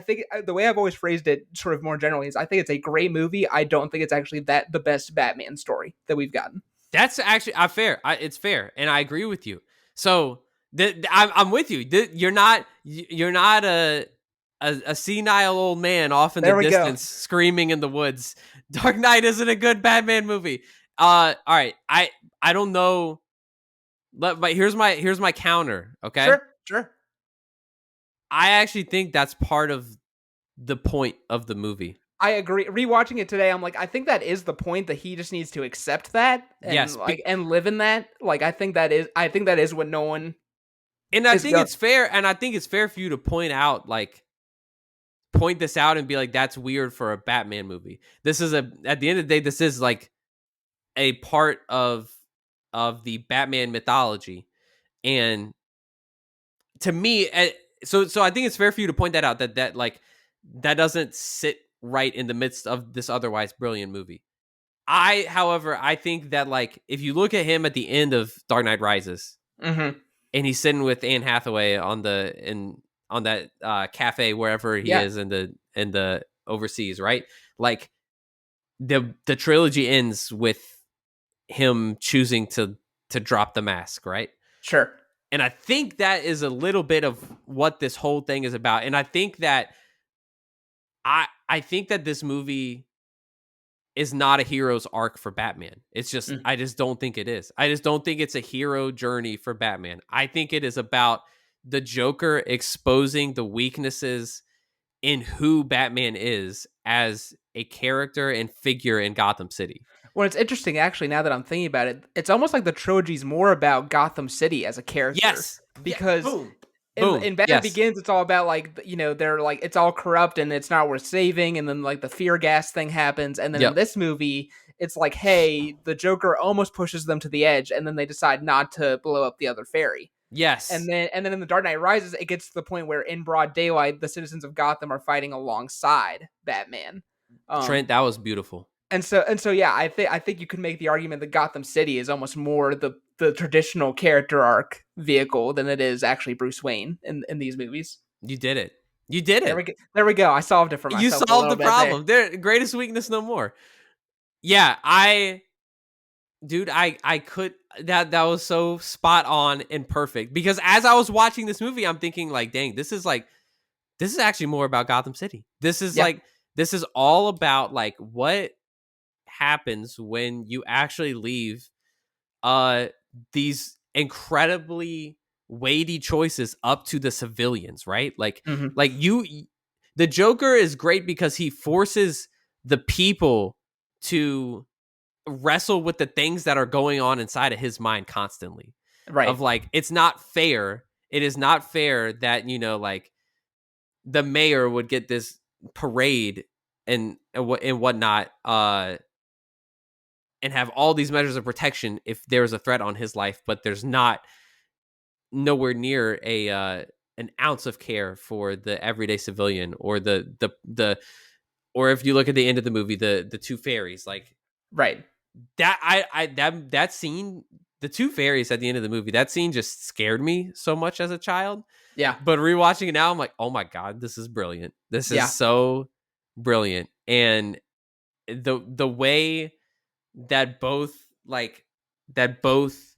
think the way I've always phrased it, sort of more generally, is I think it's a great movie. I don't think it's actually that the best Batman story that we've gotten. That's actually fair. It's fair, and I agree with you. So I'm with you. You're not a senile old man off in the There we go. distance screaming in the woods. Dark Knight isn't a good Batman movie. All right. I don't know. But here's my counter. Okay, Sure, sure. I actually think that's part of the point of the movie. I agree. Rewatching it today, I'm like, I think that is the point, that he just needs to accept that and Yes, like and live in that. Like, I think that is what no one and I is think going. it's fair, and I think it's fair for you to point this out and be like, that's weird for a Batman movie. This is at the end of the day, this is like a part of the Batman mythology, and to me, so I think it's fair for you to point that out, that like that doesn't sit right in the midst of this otherwise brilliant movie. However, I think that like if you look at him at the end of Dark Knight Rises, Mm-hmm. and he's sitting with Anne Hathaway on that cafe wherever he Yeah, is in the overseas, right? Like the trilogy ends with him choosing to drop the mask, right? sure. And I think that is a little bit of what this whole thing is about. And I think that this movie is not a hero's arc for Batman. It's just Mm. I just don't think it is. I just don't think it's a hero journey for Batman. I think it is about the Joker exposing the weaknesses in who Batman is as a character and figure in Gotham City. Well, it's interesting actually. Now that I'm thinking about it, it's almost like the trilogy's more about Gotham City as a character, Yes. Yeah. because Boom. in Boom. in Batman Yes. Begins, it's all about like, they're like, it's all corrupt and it's not worth saving, and then like the fear gas thing happens, and then in Yep. this movie, it's like, hey, the Joker almost pushes them to the edge, and then they decide not to blow up the other ferry. Yes. And then in the Dark Knight Rises, it gets to the point where in broad daylight, the citizens of Gotham are fighting alongside Batman. Trent, that was beautiful. And so yeah, I think you could make the argument that Gotham City is almost more the traditional character arc vehicle than it is actually Bruce Wayne in these movies. You did it. You did There we it. go. There we go. I solved it for You myself a solved little the bit there. problem. Their greatest weakness no more. Yeah, dude, I could that was so spot on and perfect, because as I was watching this movie, I'm thinking like, dang, this is actually more about Gotham City. Yeah. This is all about like what happens when you actually leave uh these incredibly weighty choices up to the civilians, right? Hmm. Like you the Joker is great because he forces the people to wrestle with the things that are going on inside of his mind constantly. Right. Of like, it's not fair. It is not fair that, like the mayor would get this parade and whatnot, and have all these measures of protection if there's a threat on his life, but there's not nowhere near a an ounce of care for the everyday civilian, or the or if you look at the end of the movie, the two fairies, like Right. that that scene, the two fairies at the end of the movie, that scene just scared me so much as a child. Yeah. But rewatching it now, I'm like, oh my god, this is brilliant. This is Yeah. so brilliant. And the way that both like that both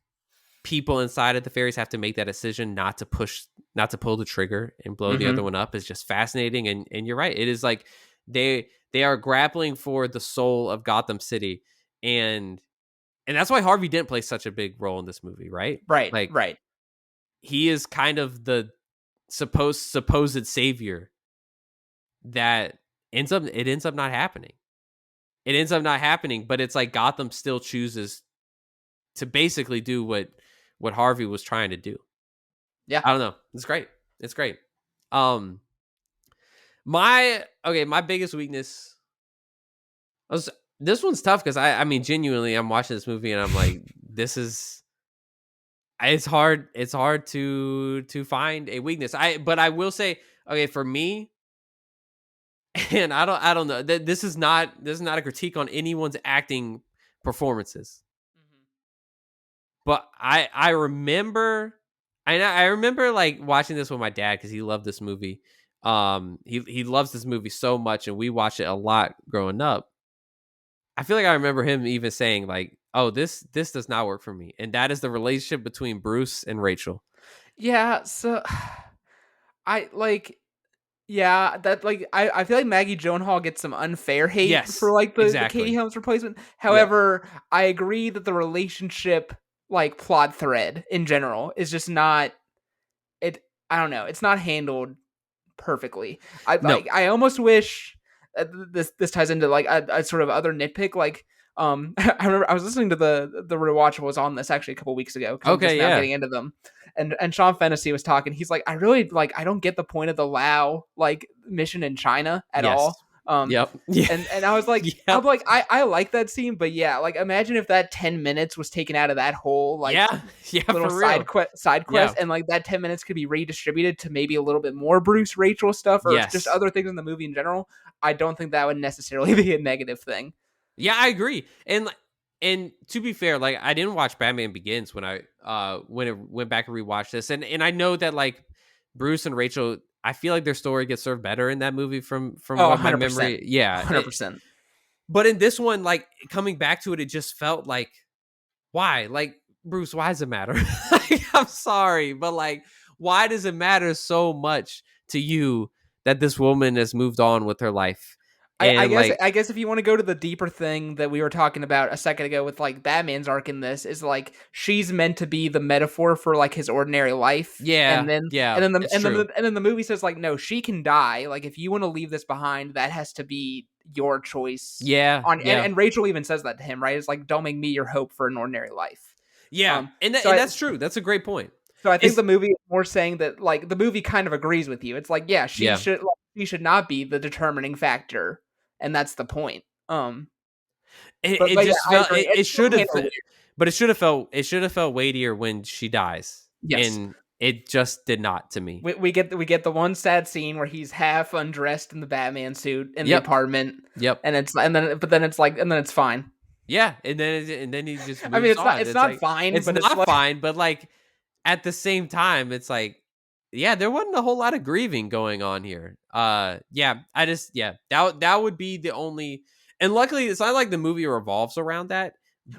people inside of the fairies have to make that decision not to pull the trigger and blow the other Hmm. one up is just fascinating. And you're right, it is like they are grappling for the soul of Gotham City. And that's why Harvey Dent plays such a big role in this movie, right? Right. Like, Right. he is kind of the supposed savior that ends up not happening. It ends up not happening, but it's like Gotham still chooses to basically do what Harvey was trying to do. Yeah. I don't know. It's great. It's great. Um my biggest weakness was, this one's tough because I mean, genuinely, I'm watching this movie and I'm like, this is it's hard to find a weakness. But I will say, Okay, for me, and I don't know. This is not a critique on anyone's acting performances. Mhm. But I remember I remember like watching this with my dad because he loved this movie. He loves this movie so much, and we watched it a lot growing up. I feel like I remember him even saying like, "Oh, this does not work for me," and that is the relationship between Bruce and Rachel. Yeah, so I like yeah, that like I feel like Maggie Gyllenhaal gets some unfair hate for Yes, like the Katie exactly. Holmes replacement. Yep. However, I agree that the relationship like plot thread in general is just not it I don't know, it's not handled perfectly. No. I almost wish this ties into like a sort of other nitpick. Like I remember I was listening to the rewatchables on this actually a couple weeks ago because I'm just Okay. now Yeah. getting into them, and Sean Fennessy was talking. He's like, I really like I don't get the point of the Lao like mission in China at all. Yes. Yep. Yeah. And I was like, Yep. I like that scene, but yeah, like imagine if that 10 minutes was taken out of that whole like Yeah. Yeah. little For real. side Yeah. quest, and like that 10 minutes could be redistributed to maybe a little bit more Bruce Rachel stuff or just Yes. other things in the movie in general. I don't think that would necessarily be a negative thing. Yeah, I agree. And to be fair, like I didn't watch Batman Begins when it went back and rewatched this, and I know that like Bruce and Rachel, I feel like their story gets served better in that movie from Oh, what my 100%. memory. Yeah, 100%. but in this one, like coming back to it, it just felt like why, like Bruce, why does it matter? Like, I'm sorry, but like, why does it matter so much to you that this woman has moved on with her life? And like, I guess if you want to go to the deeper thing that we were talking about a second ago with like Batman's arc in this is like she's meant to be the metaphor for like his ordinary life, yeah, yeah, it's true. and then the movie says like no, she can die. Like if you want to leave this behind, that has to be your choice. Yeah, On yeah. and Rachel even says that to him, right? It's like don't make me your hope for an ordinary life. Yeah, Um, and so and I that's true. That's a great point. so I think Is the movie is more saying that like the movie kind of agrees with you. It's like yeah, yeah, she should not be the determining factor, and that's the point. it But yeah, just I felt agree. It's it should still have, handled weird. but it should have felt weightier when she dies, Yes. and it just did not to me. We get the one sad scene where he's half undressed in the Batman suit in the Yep, apartment, yep, and then it's like and then it's fine. yeah, and then he just I mean, moves on. it's It's not like fine, it's but it's not like fine, but like at the same time, it's like yeah, there wasn't a whole lot of grieving going on here. Yeah, I just yeah that would be the only, and luckily it's not like the movie revolves around that,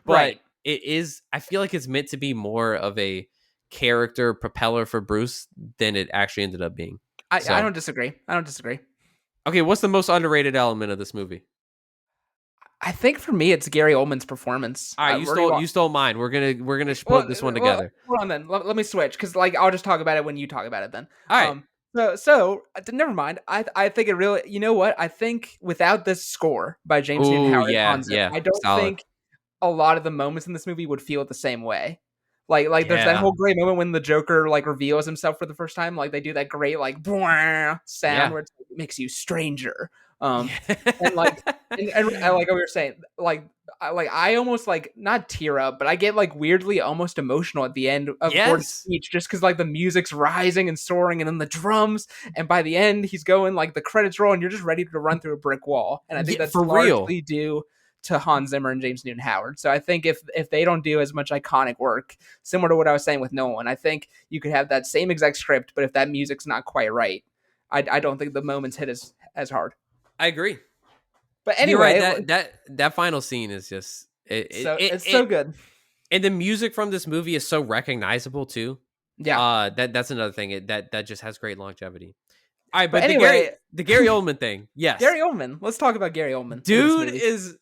but right. it is. I feel like it's meant to be more of a character propeller for Bruce than it actually ended up being. I So don't disagree. I don't disagree. okay, what's the most underrated element of this movie? I think for me, it's Gary Oldman's performance. All right, Where do you want? you stole mine. We're gonna Well, put this one well, together. hold on then. Let me switch because like I'll just talk about it when you talk about it then. All right. Never mind. I think it really. You know what? I think without this score by James Newton Oh Howard and yeah, Hans Zimmer, yeah, I don't solid. think a lot of the moments in this movie would feel the same way. There's that Yeah, whole great moment when the Joker like reveals himself for the first time. Like they do that great like sound yeah, where it makes you stranger. yeah. And like and I like what we were saying, I almost like not tear up, but I get like weirdly almost emotional at the end of Gordon's Yes. speech just because like the music's rising and soaring and then the drums, and by the end he's going like the credits roll and you're just ready to run through a brick wall. And I think Yeah, that's for real. largely due to Hans Zimmer and James Newton Howard. So I think if they don't do as much iconic work, similar to what I was saying with Nolan, I think you could have that same exact script, but if that music's not quite right, I don't think the moments hit as hard. I agree. But You're right. anyway, That final scene is just it's so good. and the music from this movie is so recognizable too. Yeah. That's another thing that just has great longevity. All right, But but anyway, the Gary Oldman thing, yes, Gary Oldman. Let's talk about Gary Oldman for this dude movie. is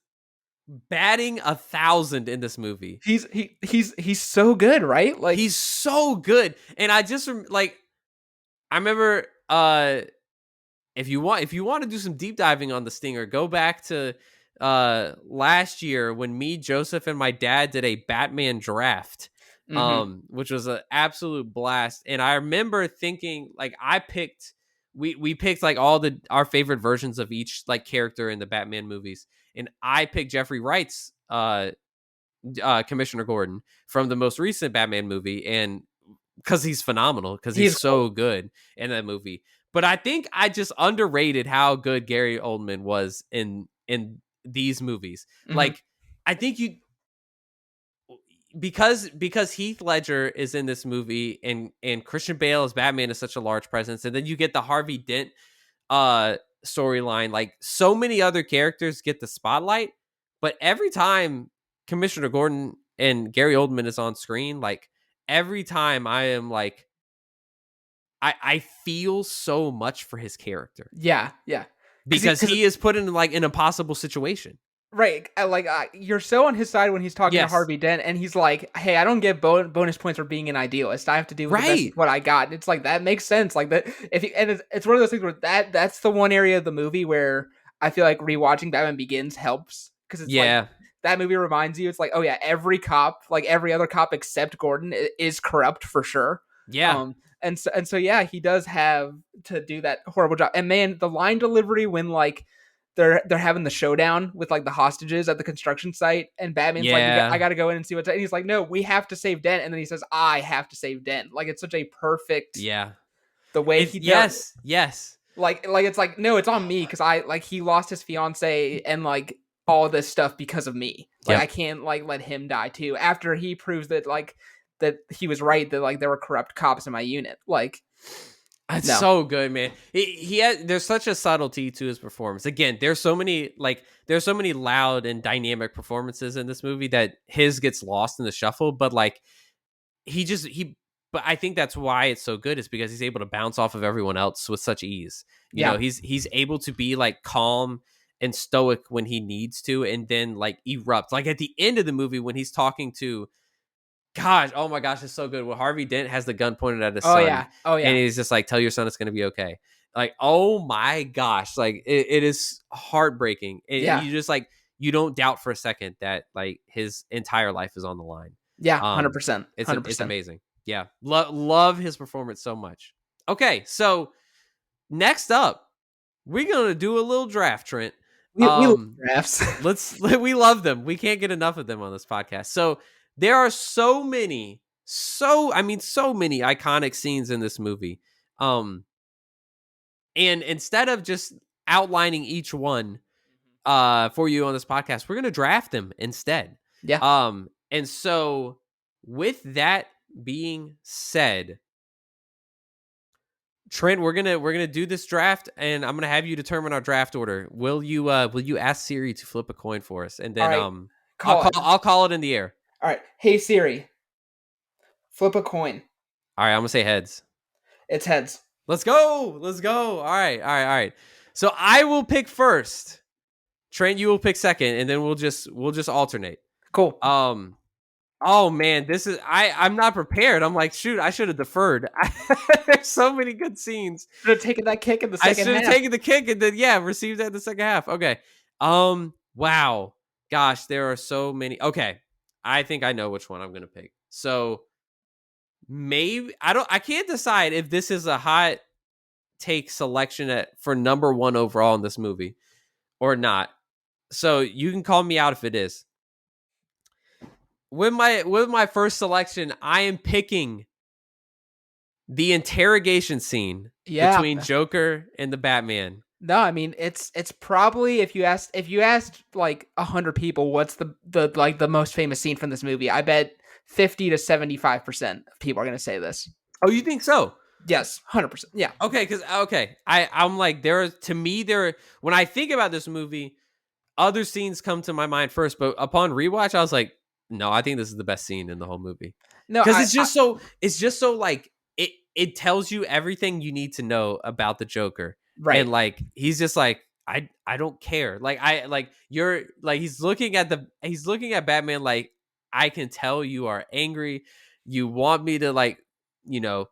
batting 1,000 in this movie. He's so good, right? Like He's so good, and I just like I remember if you want to do some deep diving on the Stinger, go back to last year when me, Joseph, and my dad did a Batman draft, mhm. which was an absolute blast. And I remember thinking like I picked we picked like all the our favorite versions of each like character in the Batman movies, and I picked Jeffrey Wright's Commissioner Gordon from the most recent Batman movie, and because he's phenomenal, because he's He's so good in that movie. But I think I just underrated how good Gary Oldman was in these movies. Hmm. Like, I think you because Heath Ledger is in this movie and Christian Bale as Batman is such a large presence, and then you get the Harvey Dent storyline. Like, so many other characters get the spotlight, but every time Commissioner Gordon and Gary Oldman is on screen, like every time I am like I feel so much for his character Yeah, yeah. because Because he is put in like an impossible situation. right, you're so on his side when he's talking to Yes. Harvey Dent, and he's like, "Hey, I don't get bonus points for being an idealist. I have to do the best Right. with what I got." And it's like that makes sense. Like that, if you, and it's one of those things where that's the one area of the movie where I feel like rewatching Batman Begins helps because it's like Yeah. that movie reminds you, it's like, oh yeah, every cop, like every other cop except Gordon, is corrupt for sure. Yeah. And so yeah, he does have to do that horrible job. And man, the line delivery when like they're having the showdown with like the hostages at the construction site, and Batman's like, I Yeah. got to go in and see what's. And he's like, no, we have to save Dent, and then he says, I have to save Dent. Like it's such a perfect Yeah. the way It's he does. yes. Yes. Like it's like no, it's on me because I like he lost his fiance and like all this stuff because of me. Like I Yep. can't like let him die too. After he proves that like that he was right that like there were corrupt cops in my unit. Like It's no, so good, man. He has, there's such a subtlety to his performance. Again, there's so many loud and dynamic performances in this movie that his gets lost in the shuffle. But like he, but I think that's why it's so good is because he's able to bounce off of everyone else with such ease. You know, yeah, he's able to be like calm and stoic when he needs to, and then like erupt. Like at the end of the movie when he's talking to gosh, oh my gosh, it's so good. When Harvey Dent has the gun pointed at his oh son, yeah, oh and yeah, he's just like, "Tell your son it's going to be okay." Like, oh my gosh, like it is heartbreaking. yeah, You just like you don't doubt for a second that like his entire life is on the line. yeah, hundred Um, percent, it's 100%. amazing. Yeah, love his performance so much. Okay, so next up, we're gonna do a little draft, Trent. We love drafts. We love them. We can't get enough of them on this podcast. So there are so many, so many iconic scenes in this movie. Um, and instead of just outlining each one for you on this podcast, we're gonna draft them instead. Yeah. And so with that being said, Trent, we're gonna do this draft, and I'm gonna have you determine our draft order. Will you ask Siri to flip a coin for us, and All then right. Call it. I'll call it in the air. All right. Hey Siri, flip a coin. All right, I'm gonna say heads. It's heads. Let's go. Let's go. All right. So I will pick first. Trent, you will pick second, and then we'll just alternate. Cool. Oh man, this is I'm not prepared. I'm like, shoot, I should have deferred. There's so many good scenes. Should have taken that kick in the I second should have half. taken the kick and then received that in the second half. Okay. Wow. Gosh, there are so many. Okay. I think I know which one I'm gonna pick. So maybe I can't decide if this is a hot take selection for number one overall in this movie or not. So you can call me out if it is. With my first selection, I am picking the interrogation scene Yeah. between Joker and the Batman. No, I mean it's probably if you asked like 100 people what's the like the most famous scene from this movie, I bet 50 to 75% of people are gonna say this. Oh, you think so? Yes, 100%. Yeah. Okay, because I'm like when I think about this movie, other scenes come to my mind first, but upon rewatch, I was like, no, I think this is the best scene in the whole movie No, because it's just so like it tells you everything you need to know about the Joker, right, and like he's just like I don't care, like I like you're like he's looking at Batman like I can tell you are angry, you want me to like you know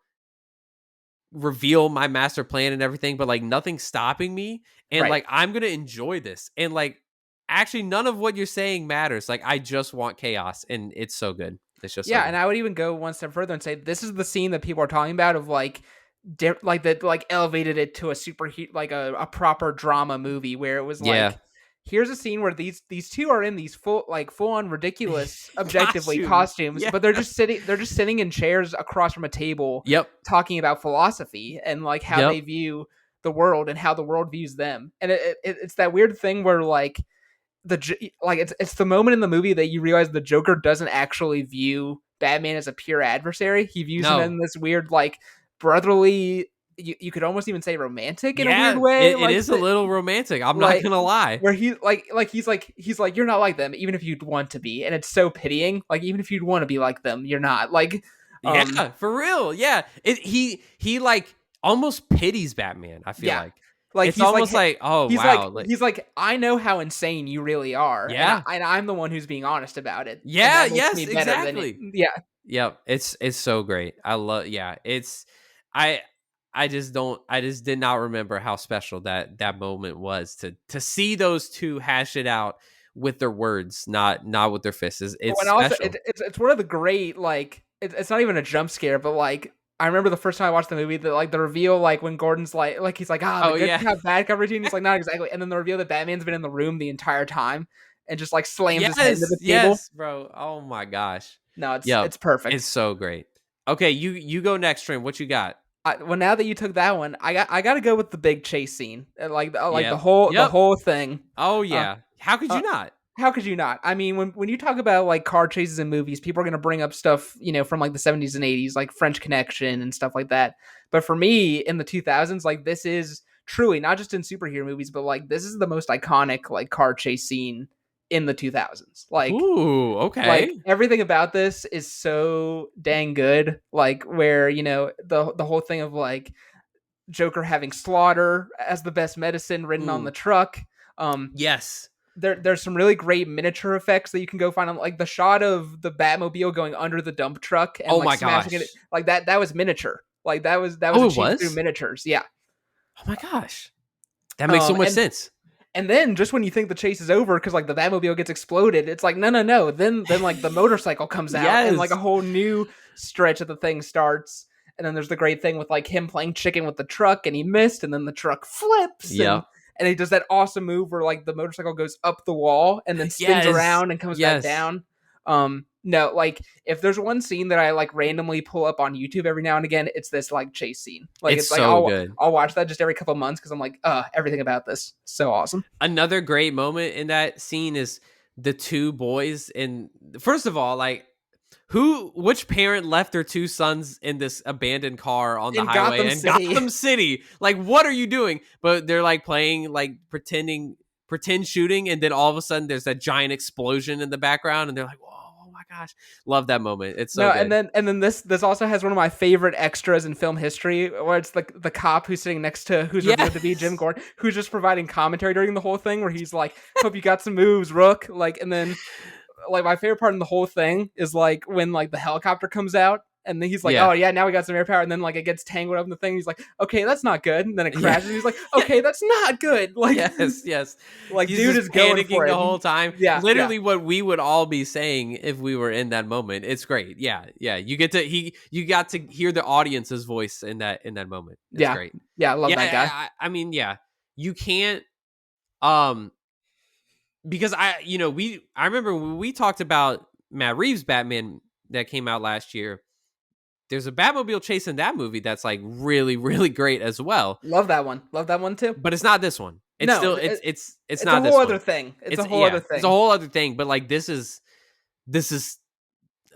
reveal my master plan and everything, but like nothing's stopping me. And right. like I'm gonna enjoy this. And like actually none of what you're saying matters. Like I just want chaos. And it's so good. It's just so Yeah, and good. I would even go one step further and say this is the scene that people are talking about of like like that like elevated it to a super like a proper drama movie where it was Yeah. like here's a scene where these two are in these full on ridiculous objectively Costumes. costumes, Yeah. but they're just sitting in chairs across from a table Yep. talking about philosophy and like how Yep. they view the world and how the world views them. And it's that weird thing where like it's the moment in the movie that you realize the Joker doesn't actually view Batman as a pure adversary. He views him No. in this weird like brotherly. You could almost even say romantic in a weird Yeah, way, it is a little romantic. I'm not like gonna lie. where he's like you're not like them even if you'd want to be, and it's so pitying. Like even if you'd want to be like them, you're not. Yeah, for real. Yeah, he like almost pities Batman. I feel Yeah, like like it's he's like almost like, oh he's like wow, like he's like I know how insane you really are, and yeah, I'm the one who's being honest about it, and yeah, that makes yes, me better than it. exactly. Yeah. Yep, it's so great. I love. Yeah, I I just did not remember how special that moment was to see those two hash it out with their words, not with their fists. It's When also special. it's one of the great like it's not even a jump scare, but like I remember the first time I watched the movie, that like the reveal, like when Gordon's like he's like the Oh good yeah. cop bad cop routine. He's like not exactly, and then the reveal that Batman's been in the room the entire time and just like slams his head into Yes, the table. yes, bro. Oh my gosh. No, it's Yep. it's It's perfect. so great. Okay, you go next, Trent. What you got? Well, now that you took that one, I got to go with the big chase scene, like the Yep. Yep. whole thing. Oh Uh, yeah. How could uh, you not? how could you not? I mean, when you talk about like car chases in movies, people are going to bring up stuff, from like the 70s and 80s, like French Connection and stuff like that. But for me, in the 2000s, like this is truly not just in superhero movies, but like this is the most iconic like car chase scene in the 2000s. Ooh, Like okay. everything about this is so dang good. Like where the whole thing of like Joker having Slaughter as the best medicine written on the Ooh. truck. Um, Yes. there's some really great miniature effects that you can go find on, like the shot of the Batmobile going under the dump truck and Oh like my smashing it, gosh. like that was miniature. Like that was Oh, it achieved through was? miniatures. Yeah. Oh my gosh. That makes so much And sense. then just when you think the chase is over because like the Batmobile gets exploded, it's like no. Then like the motorcycle comes out and like a Yes. whole new stretch of the thing starts. And then there's the great thing with like him playing chicken with the truck and he missed, and then the truck flips Yep. and he does that awesome move where like the motorcycle goes up the wall and then spins Yes. around and comes back Yes. down. No, like if there's one scene that I like randomly pull up on YouTube every now and again, it's this like chase scene. Like It's it's like so I'll good. I'll watch that just every couple of months because I'm like, everything about this so awesome. Another great moment in that scene is the two boys in first of all, like which parent left their two sons in this abandoned car on the In highway Gotham in City. Gotham City? Like, what are you doing? But they're like playing, like pretend shooting, and then all of a sudden there's that giant explosion in the background, and they're like, "Whoa, oh my gosh!" Love that moment. It's so No, good. and then this also has one of my favorite extras in film history, where it's the cop who's sitting next to who's revealed to be Jim Yes. Gordon, who's just providing commentary during the whole thing, where he's like, "Hope you got some moves, Rook." Like, and then like my favorite part in the whole thing is like when like the helicopter comes out. And then he's like, Yeah. "Oh yeah, now we got some air power." And then like it gets tangled up in the thing. He's like, "Okay, that's not good." And then it Yeah. crashes. And he's like, "Okay, that's not good." Like, Yes, yes. like He's dude just is going panicking for the it. whole time. Yeah, yeah, Literally what we would all be saying if we were in that moment. It's great. Yeah, yeah. You got to hear the audience's voice in that moment. It's yeah, great. yeah. I love Yeah, that guy. I mean, yeah. You can't um because I remember when we talked about Matt Reeves' Batman that came out last year. There's a Batmobile chase in that movie that's like really really great as well, Love that one. Love that one too. but it's not this one. It's No, still it's it's a not whole this other one. thing. It's a It's whole yeah, other it's a thing. whole other thing, but like this is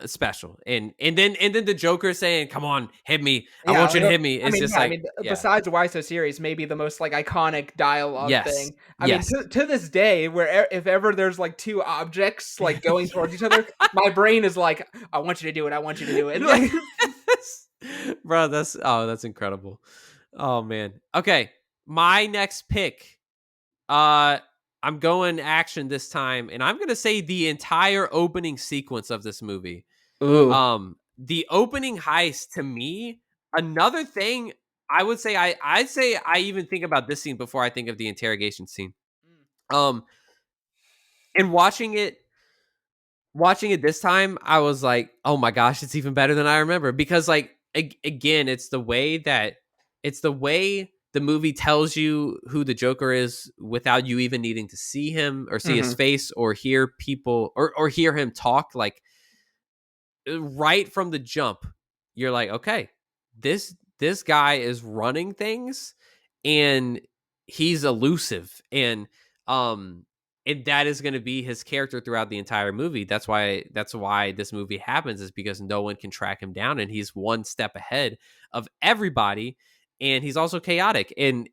special. And then the Joker saying, "Come on, hit me. I Yeah, want you to hit me." I It's mean, just yeah, I like, mean, yeah. besides Why So Serious, maybe the most like iconic dialogue Yes. thing. I mean, Yes. to this day, where if ever there's like two objects like going towards each other, my brain is like, "I want you to do it. I want you to do it." Like, Yes. Bro, that's incredible. Oh man. Okay. My next pick. Uh I'm going action this time, and I'm gonna say the entire opening sequence of this movie. ooh, The opening heist to me, another thing I would say I'd say I even think about this scene before I think of the interrogation scene. Um and watching it this time, I was like, "Oh my gosh, it's even better than I remember." Because like again, it's the way the movie tells you who the Joker is without you even needing to see him or see his Hmm. face or hear people or hear him talk. Like right from the jump, you're like, okay, this guy is running things and he's elusive um and that is going to be his character throughout the entire movie. That's why this movie happens, is because no one can track him down and he's one step ahead of everybody, and he's also chaotic. And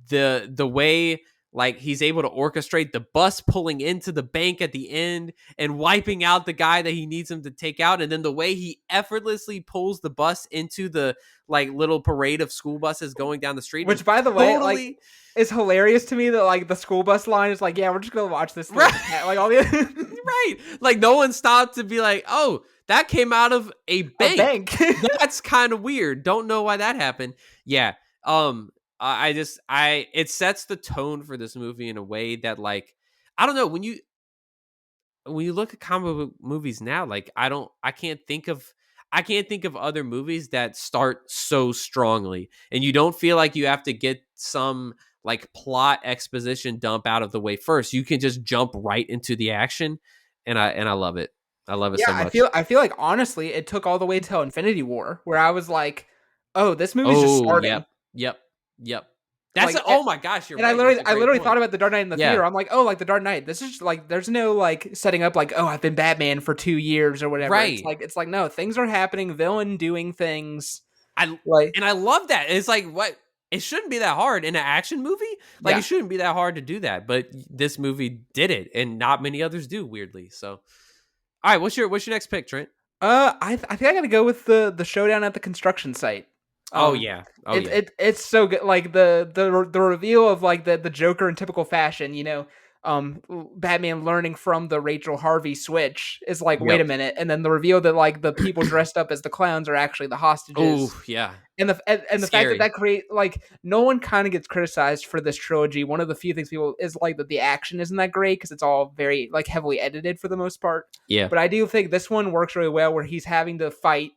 the way like he's able to orchestrate the bus pulling into the bank at the end and wiping out the guy that he needs him to take out, and then the way he effortlessly pulls the bus into the like little parade of school buses going down the street and Which, by the way, like, totally is hilarious to me that like the school bus line is like, yeah, we're just gonna watch this through right. the cat. Like all the Right, like no one stopped to be like, oh, that came out of a a bank. bank. That's kind of weird, don't know why that happened. Yeah. I just I it sets the tone for this movie in a way that, like, I don't know, when you look at comic book movies now, like I can't think of other movies that start so strongly and you don't feel like you have to get some like plot exposition dump out of the way first. You can just jump right into the action, and I love it. I love it Yeah, so much. I feel like honestly, it took all the way till Infinity War, where I was like, oh, this movie's just Oh, starting. yep. Yep. Yep. That's Like, oh my gosh, you're and right. That's a I great literally point. thought about the Dark Knight in the Yeah. theater. I'm like, oh, like the Dark Knight. This is just, like, there's no like setting up like, oh, I've been Batman for 2 years or whatever. Right. It's like no, things are happening. Villain doing things. I Like, and I love that. It's like what it shouldn't be that hard in an action movie. Like it yeah. shouldn't be that hard to do that, but this movie did it, and not many others do. Weirdly, so. All right, what's your next pick, Trent? I think I gotta go with the showdown at the construction site. Oh Um, yeah, oh yeah, it's so good. Like the reveal of like the Joker in typical fashion. Batman learning from the Rachel Harvey switch is like, wait yep. a minute, and then the reveal that like the people dressed up as the clowns are actually the hostages. Oh yeah, And the fact that scary. create like no one kind of gets criticized for this trilogy. One of the few things people is like that the action isn't that great because it's all very like heavily edited for the most part. Yeah, But I do think this one works really well where he's having to fight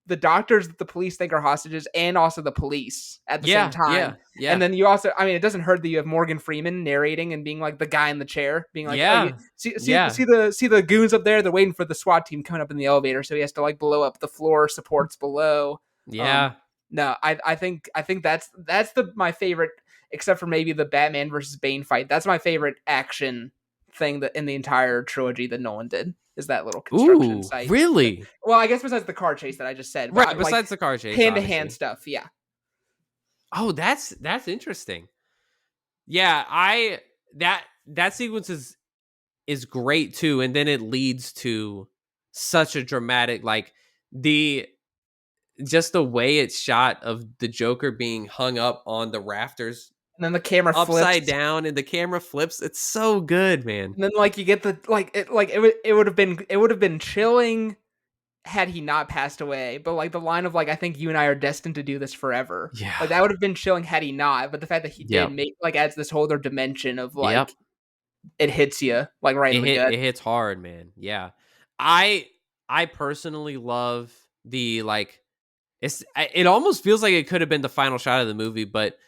the doctors that the police think are hostages and also the police at the same yeah, time. yeah, yeah, And then you also, I mean, it doesn't hurt that you have Morgan Freeman narrating and being like the guy in the chair, being like, "Oh, you yeah, yeah, see the goons up there. They're waiting for the SWAT team coming up in the elevator, so he has to like blow up the floor supports below." Um, yeah. no, I think that's the my favorite, except for maybe the Batman versus Bane fight. That's my favorite action thing that in the entire trilogy that Nolan did is that little construction Ooh, site. really? Well, I guess besides the car chase that I just said, but Right. like Besides the car chase, hand to hand obviously. stuff. Yeah. Oh, that's interesting. Yeah, I that sequence is great too, and then it leads to such a dramatic, like, the just the way it's shot of the Joker being hung up on the rafters And then the camera upside flips. down and the camera flips. It's so good, man. And then like you get the it would have been chilling had he not passed away. But like the line of like I think you and I are destined to do this forever. Yeah. Like that would have been chilling had he not. But the fact that he did Yep. make like adds this whole other dimension of Yep. like it hits you like right in the gut. It hits hard, man. Yeah. I I personally love the like it almost feels like it could have been the final shot of the movie, but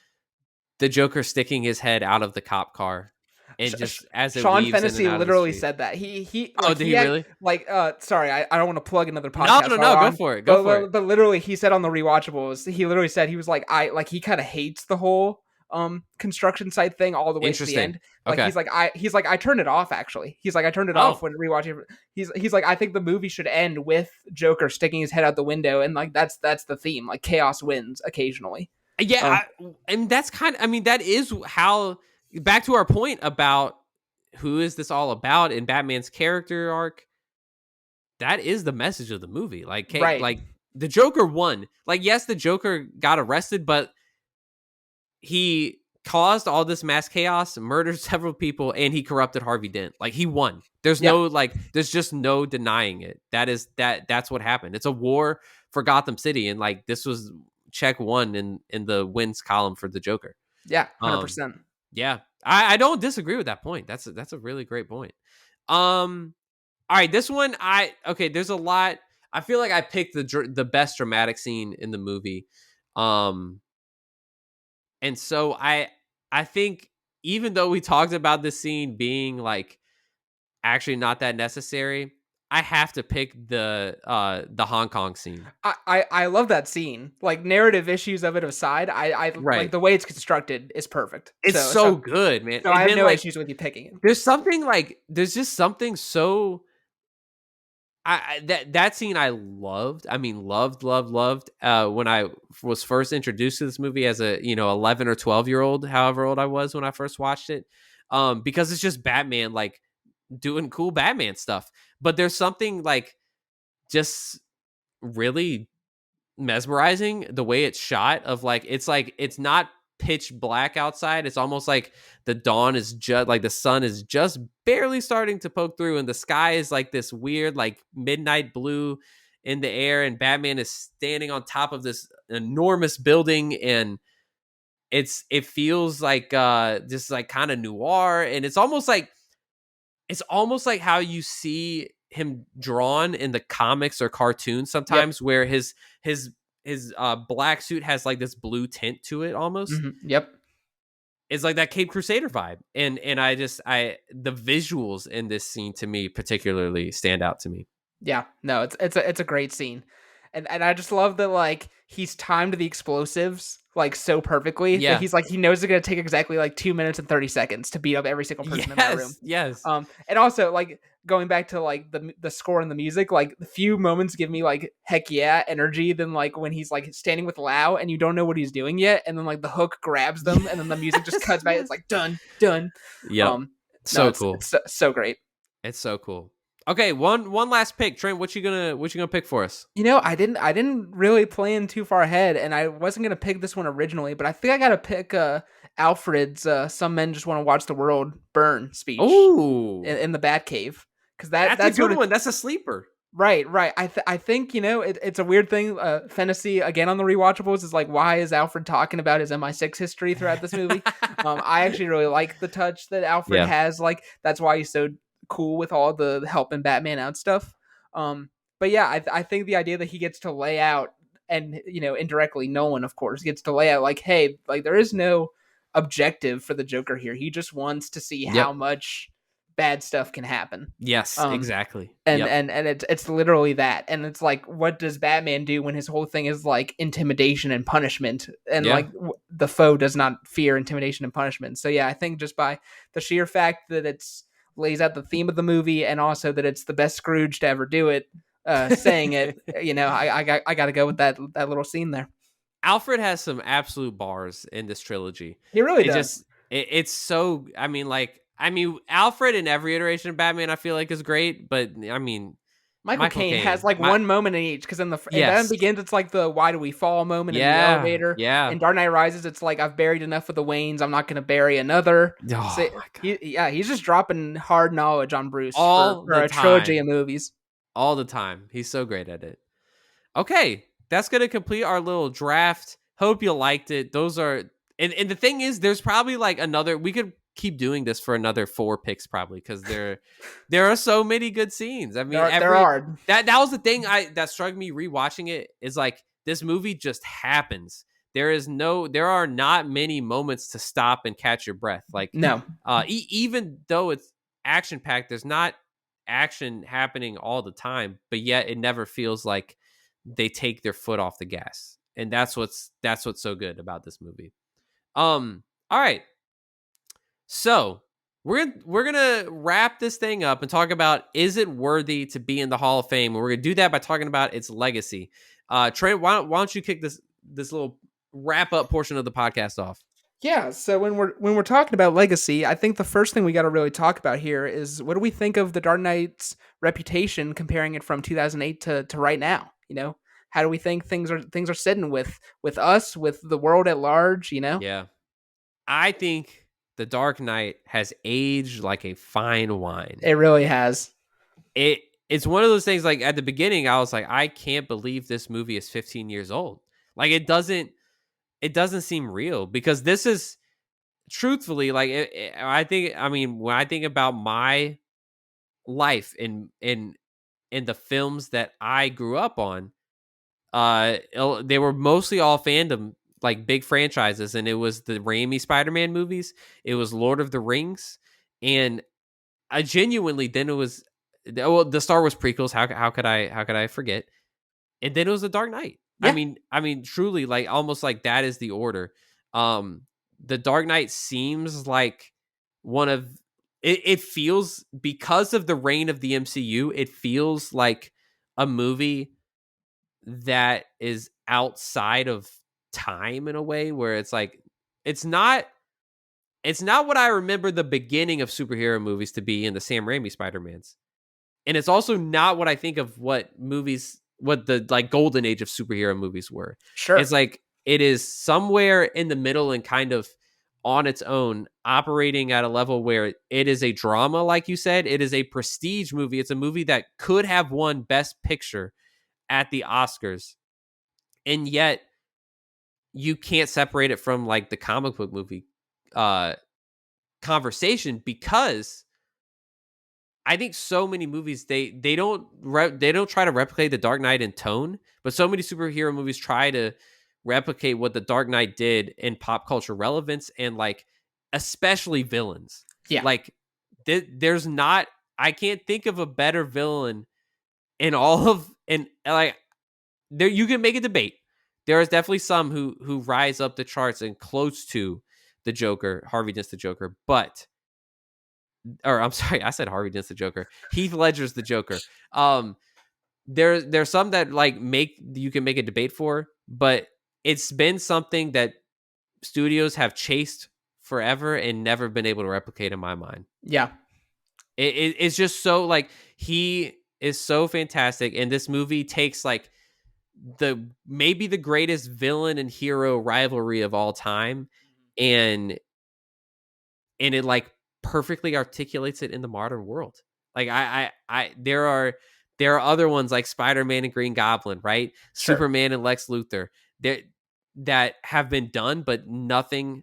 the Joker sticking his head out of the cop car and just as it Sean weaves in and Fennessy out of the literally street. said that he Oh, like did he he had really? like sorry I don't want to plug another No, podcast no, while no. we're Go on, for it. Go for it. but literally he said on the rewatchables he literally said he was like I like he kind of hates the whole construction site thing all the way to the Interesting. end. Like Okay. he's like I turned it off actually. He's like I turned it off Oh, when rewatching. He's like I think the movie should end with Joker sticking his head out the window and like that's the theme. Like chaos wins occasionally. yeah. Um, And that's kind of, I mean, that is how, back to our point about who is this all about in Batman's character arc, that is the message of the movie. right. Like the Joker won. Like, yes, the Joker got arrested, but he caused all this mass chaos, murdered several people, and he corrupted Harvey Dent. Like, he won. Yeah. There's just no denying it. That's what happened. It's a war for Gotham City, and like this was check one in the wins column for the Joker. Yeah. Um, 100%. yeah, I don't disagree with that point. That's a really great point. All right, this one okay. There's a lot. I feel like I picked the best dramatic scene in the movie. Um, And so I think even though we talked about this scene being like actually not that necessary, I have to pick the Hong Kong scene. I love that scene. Like narrative issues of it aside, I like Right. the way it's constructed is perfect. It's So so so good, man. so I And have then no like issues with you picking it. there's just something so that scene I loved. I mean, loved. When I was first introduced to this movie as a 11 or 12 year old, however old I was when I first watched it, because it's just Batman like doing cool Batman stuff. But there's something like just really mesmerizing the way it's shot. Of like it's not pitch black outside. It's almost like the dawn is just like the sun is just barely starting to poke through, and the sky is like this weird like midnight blue in the air, and Batman is standing on top of this enormous building, and it feels like just like kind of noir, and it's almost like how you see him drawn in the comics or cartoons Yep. sometimes, where his black suit has like this blue tint to it almost. Yep. It's like that Cape Crusader vibe. And I the visuals in this scene to me particularly stand out to me. Yeah, no, it's a great scene, and I just love that like he's timed the explosives like so perfectly that Yeah. he's like he knows it's gonna take exactly like 2 minutes and 30 seconds to beat up every single person in that room. Yes, yes. And also like going back to like the score and the music, like the few moments give me like heck yeah energy than like when he's like standing with Lau and you don't know what he's doing yet, and then like the hook grabs them, and then the music just Yes, cuts back. It's yes. like done, done. Yep. Um, no, So it's cool. so great. It's so cool. Okay, one last pick. Trent, what you gonna pick for us? You know, I didn't really plan too far ahead, and I wasn't gonna pick this one originally, but I think I gotta pick Alfred's "Some Men Just Want to Watch the World Burn" speech Oh, in the Batcave, because that's a that sort good of one. That's a sleeper. right. I think it's a weird thing. Fantasy again on the rewatchables is like, why is Alfred talking about his MI6 history throughout this movie? I actually really like the touch that Alfred Yeah. has. Like that's why he's so cool with all the helping Batman out stuff. Um, but yeah, I think the idea that he gets to lay out, and indirectly Nolan of course gets to lay out like, hey, like there is no objective for the Joker here. He just wants to see how Yep. much bad stuff can happen. Yes, Um, exactly. and Yep. and and it's literally that, and it's like, what does Batman do when his whole thing is like intimidation and punishment, and Yeah. like the foe does not fear intimidation and punishment. So yeah, I think just by the sheer fact that it's lays out the theme of the movie, and also that it's the best Scrooge to ever do it, saying it, I got to go with that little scene there. Alfred has some absolute bars in this trilogy. He really It does. just it's so I mean Alfred in every iteration of Batman I feel like is great, but I mean Michael Michael Caine has Caine. like My one moment in each, because in Batman yes. Begins it's like the "why do we fall" moment in the Yeah. elevator. Yeah. In Dark Knight Rises it's like, I've buried enough of the Waynes, I'm not going to bury another. So Oh my god. he's just dropping hard knowledge on Bruce All for the a trilogy time. of movies. All the time. He's so great at it. Okay, that's gonna complete our little draft. Hope you liked it. Those are and the thing is, there's probably like another. We could keep doing this for another 4 picks probably because there are so many good scenes. I mean, There every are. that was the thing that struck me rewatching it is like this movie just happens. There are not many moments to stop and catch your breath. Like No. even though it's action packed, there's not action happening all the time, but yet it never feels like they take their foot off the gas. And that's what's so good about this movie. All right. So, we're going to wrap this thing up and talk about, is it worthy to be in the Hall of Fame? And we're going to do that by talking about its legacy. Trent, why don't you kick this little wrap up portion of the podcast off? Yeah, so when we're talking about legacy, I think the first thing we got to really talk about here is, what do we think of the Dark Knight's reputation, comparing it from 2008 to right now? How do we think things are sitting with us, with the world at large? Yeah. I think The Dark Knight has aged like a fine wine. It really has. it it's one of those things, like at the beginning I was like, I can't believe this movie is 15 years old. Like it doesn't seem real, because this is truthfully like I mean, when I think about my life in the films that I grew up on, they were mostly all like big franchises, and it was the Raimi Spider-Man movies, it was Lord of the Rings, and I genuinely then it was well the Star Wars prequels. How could I forget? And then it was the Dark Knight. Yeah, I mean, truly, like almost like that is the order. Um, the Dark Knight seems like one of it. It feels because of the reign of the MCU. It feels like a movie that is outside of time in a way where it's like it's not it's not what I remember the beginning of superhero movies to be in the Sam Raimi Spider-Mans. And it's also not what I think of what the like golden age of superhero movies were. It's sure. like it is somewhere in the middle and kind of on its own, operating at a level where it is a drama, like you said. It is a prestige movie. It's a movie that could have won Best Picture at the Oscars. And yet you can't separate it from like the comic book movie uh conversation because I think so many movies they don't try to replicate the Dark Knight in tone, but so many superhero movies try to replicate what the Dark Knight did in pop culture relevance and like especially villains. Yeah, Like there's not I can't think of a better villain in all of and like there you can make a debate. There is definitely some who rise up the charts and close to the Joker, Harvey Dent's the Joker, but or I'm sorry, I said Harvey Dent's the Joker. Heath Ledger's the Joker. There's some that like make you can make a debate for, but it's been something that studios have chased forever and never been able to replicate in my mind. yeah. It's just so like he is so fantastic, and this movie takes like the maybe the greatest villain and hero rivalry of all time, and it like perfectly articulates it in the modern world. Like there are other ones like Spider-Man and Green Goblin, right? Sure. Superman and Lex Luthor that have been done, but nothing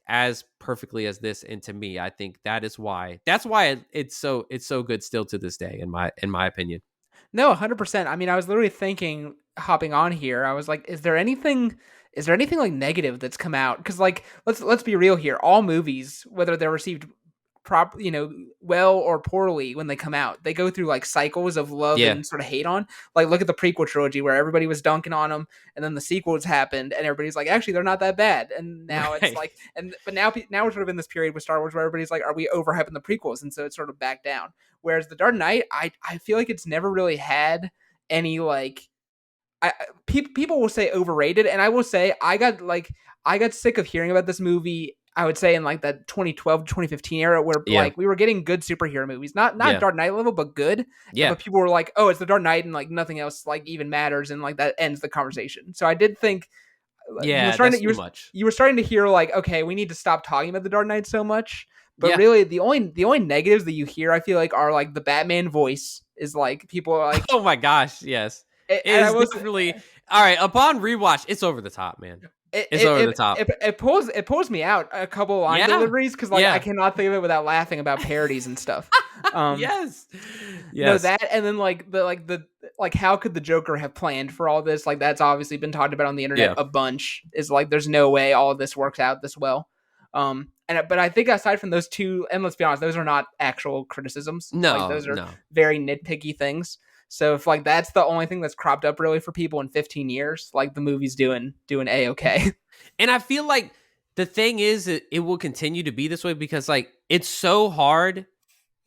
as perfectly as this. And to me, I think that's why it's so good still to this day in my opinion. No, 100%. I mean, I was literally thinking hopping on here. I was like, is there anything like negative that's come out? Cuz like let's be real here. All movies, whether they're received well or poorly when they come out, they go through like cycles of love Yeah. and sort of hate on. Like look at the prequel trilogy where everybody was dunking on them, and then the sequels happened and everybody's like, actually they're not that bad. And now it's Right. like but now we're sort of in this period with Star Wars where everybody's like, are we overhyping the prequels? And so it's sort of back down. Whereas the Dark Knight, I feel like it's never really had any like people will say overrated, and I will say I got sick of hearing about this movie. I would say in like that 2012 to 2015 era where Yeah. like we were getting good superhero movies, not Yeah. Dark Knight level, but good. Yeah. But people were like, "Oh, it's the Dark Knight," and like nothing else like even matters, and like that ends the conversation. So I did think you were Yeah, starting that's to too much. you were starting to hear like, okay, we need to stop talking about the Dark Knight so much. But Yeah. really, the only negatives that you hear, I feel like, are like the Batman voice is like people are like, Oh my gosh, yes. It and I is was definitely all right. Upon rewatch, it's over the top, man. it It's it, over the it, top. it pulls me out a couple line Yeah, deliveries because like I yeah, cannot think of it without laughing about parodies and stuff. Um, yes, no, yes, that and then the like how could the Joker have planned for all this? Like that's obviously been talked about on the internet yeah. a bunch. Is like there's no way all of this works out this well. And but I think aside from those two, and let's be honest, those are not actual criticisms. Like No, those are no. very nitpicky things. So if like that's the only thing that's cropped up really for people in 15 years, like the movie's doing a okay. And I feel like the thing is, it will continue to be this way because like it's so hard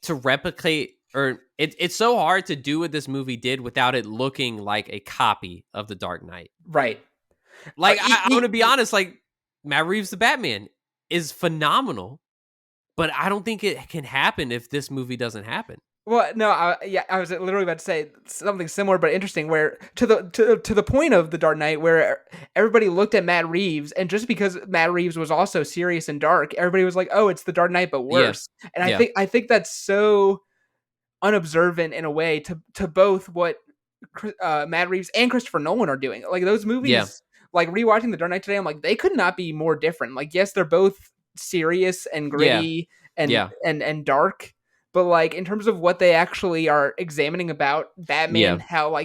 to replicate, or it's so hard to do what this movie did without it looking like a copy of The Dark Knight. Right. Like I'm gonna be E- honest, like Matt Reeves the Batman is phenomenal, but I don't think it can happen if this movie doesn't happen. Well, no, I was literally about to say something similar but interesting. Where to the point of the Dark Knight, where everybody looked at Matt Reeves, and just because Matt Reeves was also serious and dark, everybody was like, "Oh, it's the Dark Knight, but Yeah, worse." And yeah, I think that's so unobservant in a way to both what Matt Reeves and Christopher Nolan are doing. Like those yeah, movies, like rewatching The Dark Knight today, I'm like, they could not be more different. Like, yes, they're both serious and yeah, gritty yeah, and dark, but like in terms of what they actually are examining about Batman, Yeah,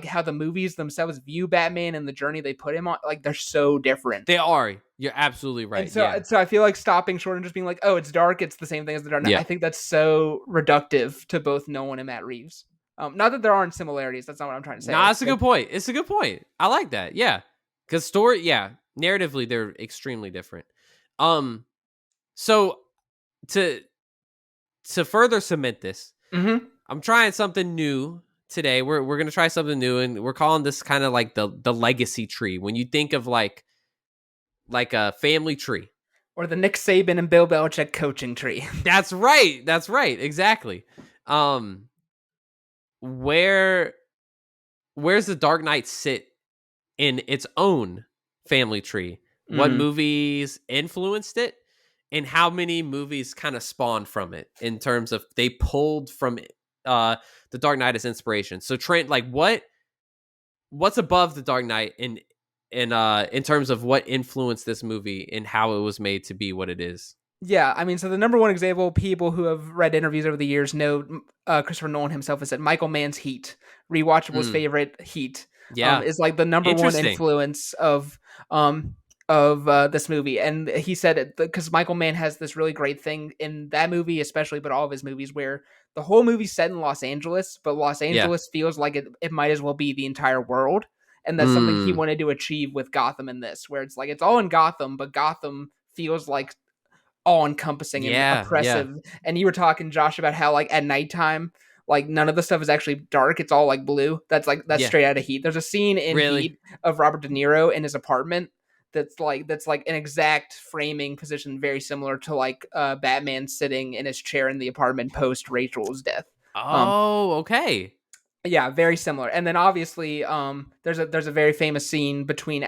how the movies themselves view Batman and the journey they put him on, like they're so different. they are. You're absolutely And right. so, Yeah, so I feel like stopping short and just being like, "Oh, it's dark. It's the same thing as the Dark Knight." yeah. I think that's so reductive to both Nolan and Matt Reeves. Not that there aren't similarities. That's not what I'm trying to say. Nah, It's it's a like, good point. It's a good point. I like that. Yeah, because story. Yeah, narratively, they're extremely different. Um, so to further cement this, mm-hmm. I'm trying something new today. We're gonna try something new, and we're calling this kind of like the legacy tree. When you think of like a family tree. Or the Nick Saban and Bill Belichick coaching tree. That's right. That's right. Exactly. Um, where where's the Dark Knight sit in its own family tree? What Mm. movies influenced it? And how many movies kind of spawned from it in terms of they pulled from uh the Dark Knight as inspiration. So Trent, like what's above the Dark Knight in terms of what influenced this movie and how it was made to be what it is? Yeah, I mean, so the number one example, people who have read interviews over the years know Christopher Nolan himself has said Michael Mann's Heat, rewatchable's Mm, favorite Heat, yeah. is like the number one Interesting. influence um this movie. And he said it because Michael Mann has this really great thing in that movie, especially, but all of his movies, where the whole movie's set in Los Angeles, but Los Yeah. Angeles feels like it might as well be the entire world. And that's something he Mm, wanted to achieve with Gotham in this, where it's like it's all in Gotham, but Gotham feels like all encompassing and yeah. Yeah. oppressive. And you were talking, Josh, about how like at nighttime, like none of the stuff is actually dark. It's all like blue. That's Yeah. straight out of Heat. There's a scene in Really? Heat of Robert De Niro in his apartment that's like an exact framing position, very similar to like Batman sitting in his chair in the apartment post Rachel's death. Um, Oh, okay. yeah, very similar. And then obviously, there's a very famous scene between De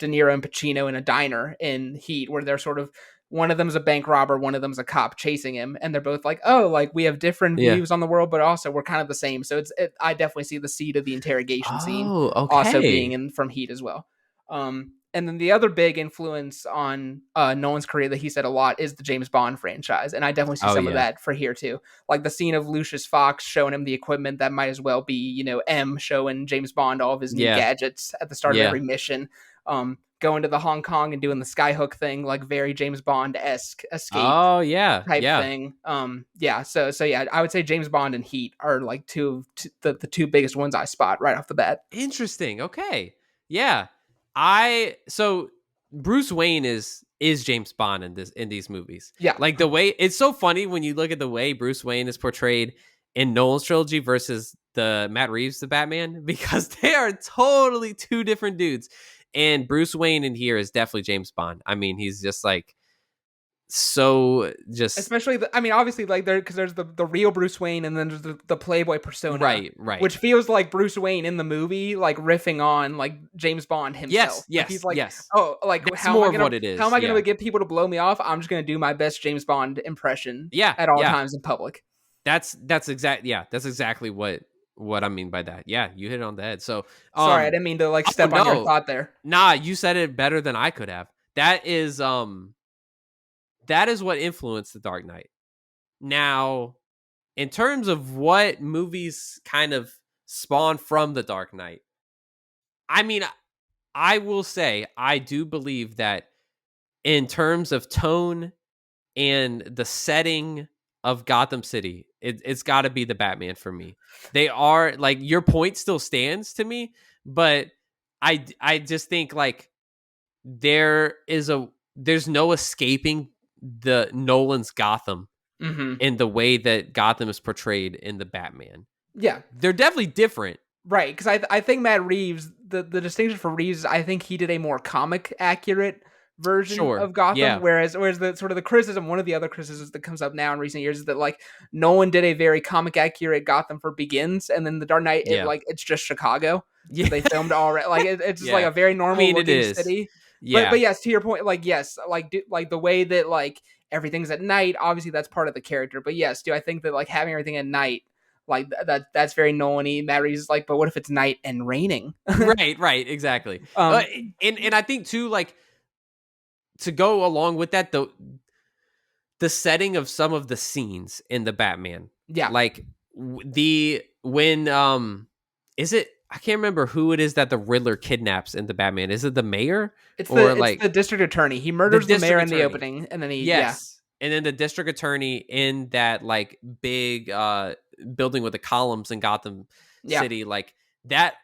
Niro and Pacino in a diner in Heat, where they're sort of one of them's a bank robber, one of them's a cop chasing him, and they're both like, oh, like we have different Yeah. views on the world, but also we're kind of the same. So I definitely see the seed of the interrogation scene Oh, also being okay. in from Heat as well. And then the other big influence on Nolan's career that he said a lot is the James Bond franchise, and I definitely see Oh, some of yeah. that for here too, like the scene of Lucius Fox showing him the equipment that might as well be, M showing James Bond all of his new Yeah. gadgets at the start of Yeah. every mission. Going to the Hong Kong and doing the skyhook thing, like very James Bond esque escape Oh, yeah. type Yeah. thing. Yeah. So yeah, I would say James Bond and Heat are like the two biggest ones I spot right off the bat. Interesting. Okay. Yeah. I so Bruce Wayne is James Bond in these movies. Yeah. Like the way it's so funny when you look at the way Bruce Wayne is portrayed in Nolan's trilogy versus the Matt Reeves the Batman because they are totally two different dudes. And Bruce Wayne in here is definitely James Bond. I mean, he's just like so just Especially, I mean, obviously, like because there's the real Bruce Wayne, and then there's the Playboy persona, right, right. which feels like Bruce Wayne in the movie, like riffing on like James Bond himself. Yes, Like he's yes, like, yes. oh, like That's more of what it how am is. I Yeah. gonna get people to blow me off? I'm just gonna do my best James Bond impression Yeah, at all yeah. times in public. That's exactly what I mean by that. Yeah, you hit it on the head. So, Sorry, I didn't mean to like oh step on your no. thought there. Nah, you said it better than I could have. That is what influenced The Dark Knight. Now, in terms of what movies kind of spawn from The Dark Knight, I mean, I will say I do believe that in terms of tone and the setting of Gotham City, it's got to be the Batman for me. They are like your point still stands to me, but I just think like there's no escaping the Nolan's Gotham Mm-hmm. in the way that Gotham is portrayed in the Batman. Yeah, They're definitely different. right. Because I think Matt Reeves, the distinction for Reeves, I think he did a more comic accurate version Sure. of Gotham, Yeah. whereas the sort of the criticism, one of the other criticisms that comes up now in recent years is that like Nolan did a very comic accurate Gotham for Begins, and then the Dark Knight, Yeah. it's just Chicago Yeah. because they filmed all right. Like it's just like Yeah. a very I normal mean, it looking is. city. But Yeah. yes, to your point, like yes, like the way that like everything's at night, obviously that's part of the character. But yes, do I think that like having everything at night, like that's very Nolan-y. Matt Reeves is like, but what if it's night and raining? Right. Right. Exactly. um, And I think too, like to go along with that, the setting of some of the scenes in the Batman, Yeah, Like the when is it, I can't remember who it is that the Riddler kidnaps in the Batman. Is it the mayor or it's like the district attorney. He the murders the mayor district in the attorney? opening, and then yeah, Yes. And then the district attorney in that like big building with the columns in Gotham yeah. City, like that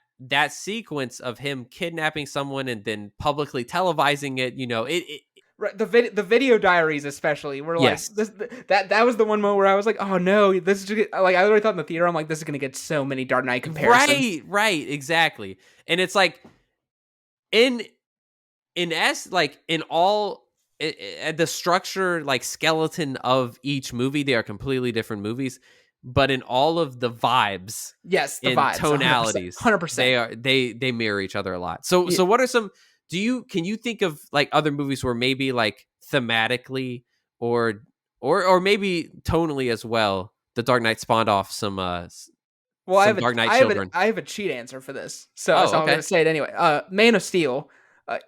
sequence of him kidnapping someone and then publicly televising it, it Right, the video diaries especially were like yes. this that was the one moment where I was like, oh no, this is like I literally thought in the theater, I'm like, this is gonna get so many Dark Knight comparisons. Right, exactly. And it's like in like in all the structure, like skeleton of each movie, they are completely different movies, but in all of the vibes Yes, the and vibes, 100%, tonalities, 100%. they mirror each other a lot. So what are some, can you think of like other movies where maybe like thematically or or maybe tonally as well, the Dark Knight spawned off Well, some Dark Knight children? I have a cheat answer for this, so Oh, I'm gonna okay. say it anyway. Man of Steel,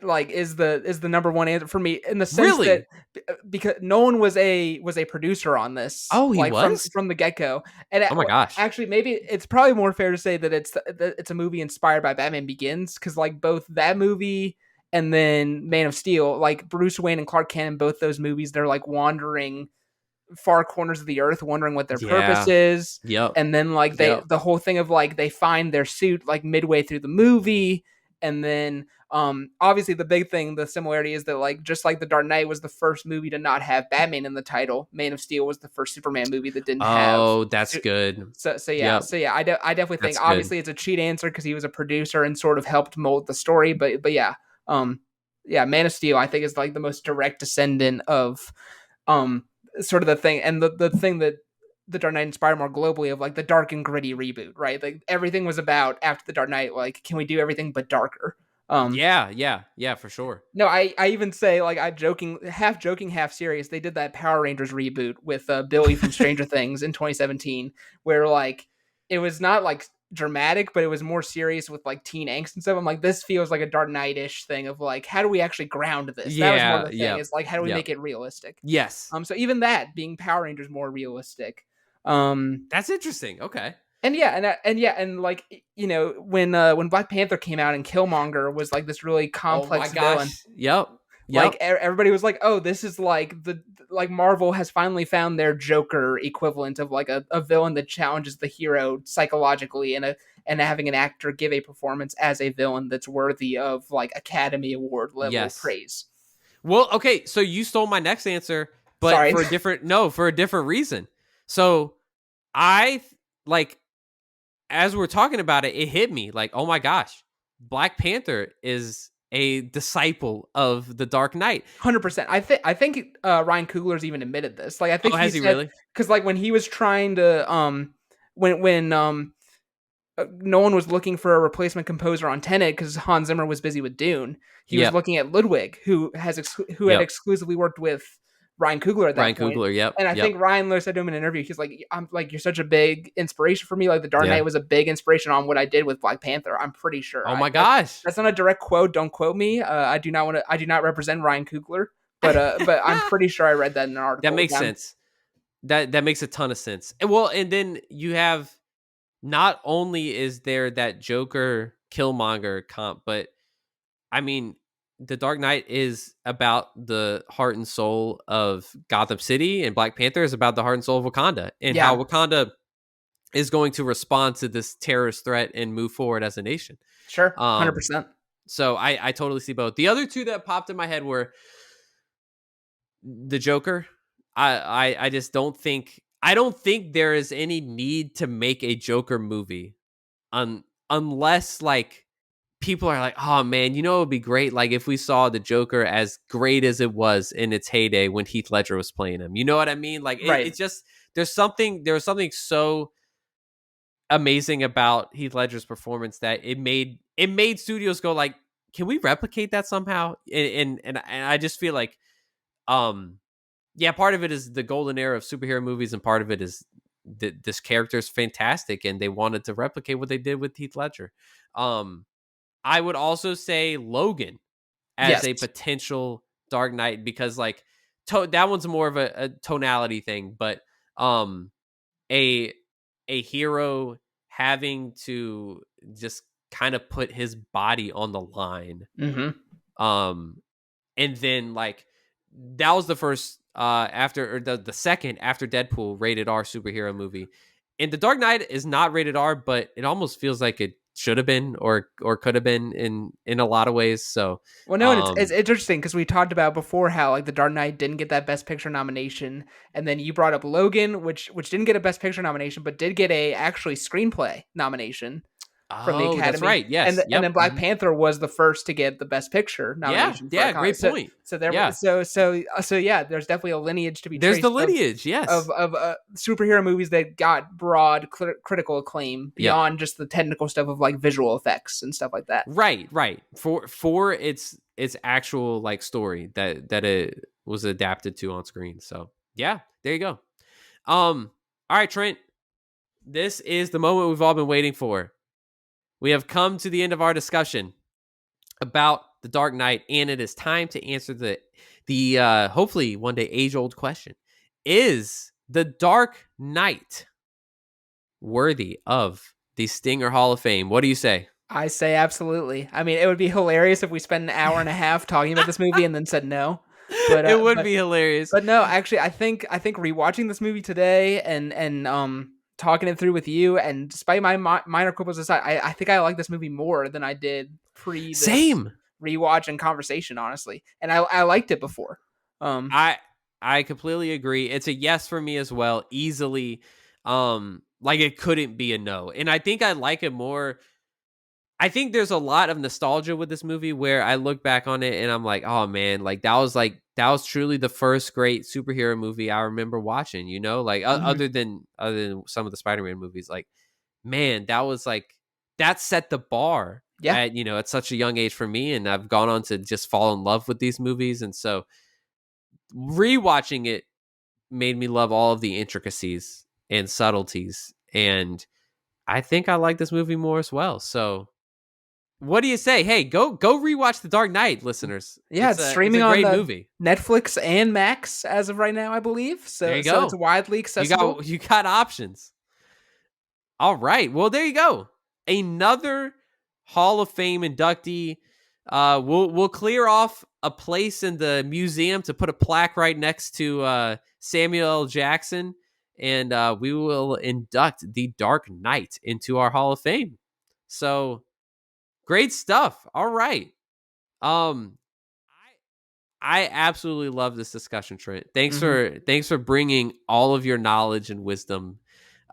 like is the number one answer for me in the sense that Really? because Nolan was a producer on this, Oh, he like was? from the get go, and Oh my gosh. actually maybe it's probably more fair to say that it's a movie inspired by Batman Begins, because like both that movie and then Man of Steel, like Bruce Wayne and Clark Kent in both those movies, they're like wandering far corners of the earth wondering what their purpose Yeah. is, Yep. and then like Yep. the whole thing of like they find their suit like midway through the movie, and then obviously the big thing, the similarity is that like just like the Dark Knight was the first movie to not have Batman in the title, Man of Steel was the first Superman movie that didn't have Oh, that's good. yeah, Yep, so yeah, I definitely think that's good. obviously it's a cheat answer because he was a producer and sort of helped mold the story, but yeah, um yeah, Man of Steel I think is like the most direct descendant of um sort of the thing, and the thing that the Dark Knight inspired more globally of like the dark and gritty reboot, right? Like everything was about after the Dark Knight, like can we do everything but darker? Yeah, for sure. No, I even say like I joking, half serious. They did that Power Rangers reboot with Billy from Stranger Things in 2017, where like it was not like dramatic, but it was more serious with like teen angst and stuff. I'm like, this feels like a Dark Knight-ish thing of like, how do we actually ground this? That was more Yeah, the thing. yep, Is like, how do we yep. make it realistic? Yes. So even that being Power Rangers more realistic. Um, That's interesting. Okay. and yeah, and like when Black Panther came out and Killmonger was like this really Oh my complex villain, gosh. Yep. like Yep. everybody was like, oh, this is like the like Marvel has finally found their Joker equivalent of like a villain that challenges the hero psychologically, and having an actor give a performance as a villain that's worthy of like Academy Award level Yes. praise. Well, okay, so you stole my next answer, but Sorry. for a different, no, for a different reason. So I like, as we're talking about it, it hit me like, oh my gosh, Black Panther is a disciple of the Dark Knight. 100%. I think Ryan Coogler's even admitted this. Like I think Oh, he has he said, really? because like when he was trying to when no one was looking for a replacement composer on Tenet because Hans Zimmer was busy with Dune. He was Yep. looking at Ludwig, who who had Yep. exclusively worked with Ryan Coogler at Ryan that point. Coogler. Yep. And I Yep. think Ryan Lewis said to him in an interview, he's like, "I'm like, you're such a big inspiration for me. Like, The Dark Yeah. Knight was a big inspiration on what I did with Black Panther. I'm pretty sure. Oh my gosh. That's not a direct quote. Don't quote me. I do not want to. I do not represent Ryan Coogler, but I'm pretty sure I read that in an That article. makes sense. That makes a ton of sense. Well, and then you have, not only is there that Joker Killmonger comp, but I mean, The Dark Knight is about the heart and soul of Gotham City, and Black Panther is about the heart and soul of Wakanda, and how Yeah, Wakanda is going to respond to this terrorist threat and move forward as a nation. sure, hundred Um, percent. so I totally see both. The other two that popped in my head were the Joker. I just don't think, I don't think there is any need to make a Joker movie unless like people are like, oh man, it would be great like if we saw the Joker as great as it was in its heyday when Heath Ledger was playing him. You know what I mean? Like Right. it's just, there was something so amazing about Heath Ledger's performance that it made studios go like, can we replicate that somehow? And I just feel like, um yeah, part of it is the golden era of superhero movies, and part of it is this character is fantastic, and they wanted to replicate what they did with Heath Ledger. Um, I would also say Logan as Yes. a potential Dark Knight, because like that one's more of a tonality thing, but um, a a hero having to just kind of put his body on the line. Mm-hmm. Um and then like that was the first after or the second after Deadpool rated R superhero movie. And The Dark Knight is not rated R, but it almost feels like it should have been or could have been in a lot of ways. So Well, no, and it's um interesting because we talked about before how like the Dark Knight didn't get that Best Picture nomination, and then you brought up Logan, which didn't get a Best Picture nomination, but did get a actually screenplay nomination from the oh, that's Academy, right. Yes. and then Yep. Black Panther was the first to get the Best Picture Yeah. nomination for a Yeah, comedy. great point. So there, Yeah. so yeah, there's definitely a lineage to be There's the traced of lineage. Yes. superhero movies that got broad critical acclaim Yep. beyond just the technical stuff of like visual effects and stuff like that. Right, right. For its actual like story that it was adapted to on screen. So yeah, there you go. All right, Trent. This is the moment we've all been waiting for. We have come to the end of our discussion about The Dark Knight, and it is time to answer the hopefully one day age old question: is The Dark Knight worthy of the Stinger Hall of Fame? What do you say? I say absolutely. I mean, it would be hilarious if we spent an hour and a half talking about this movie and then said no. But It would be hilarious. no, actually, I think rewatching this movie today and talking it through with you, and despite my minor quibbles aside, I think I like this movie more than I did pre this Same. rewatch and conversation, honestly. And I liked it before. Um, I I completely agree. It's a yes for me as well, easily. Like it couldn't be a no. And I think I like it more. I think there's a lot of nostalgia with this movie where I look back on it and I'm like that was truly the first great superhero movie I remember watching, you know? Like mhm. other than some of the Spider-Man movies, like man, that was like that set the bar Yeah, at, at such a young age for me, and I've gone on to just fall in love with these movies. And so rewatching it made me love all of the intricacies and subtleties, and I think I like this movie more as well. So what do you say? Hey, go rewatch The Dark Knight, listeners. yeah, it's It's a streaming on great the movie. Netflix and Max as of right now, I believe. There So you so it's go. widely accessible. You got options. All right. Well, there you go. Another Hall of Fame inductee. We'll clear off a place in the museum to put a plaque right next to Samuel L. Jackson, and we will induct the Dark Knight into our Hall of Fame. So great stuff. All right. Um, I absolutely love this discussion, Trent. Mhm. Thanks for bringing all of your knowledge and wisdom,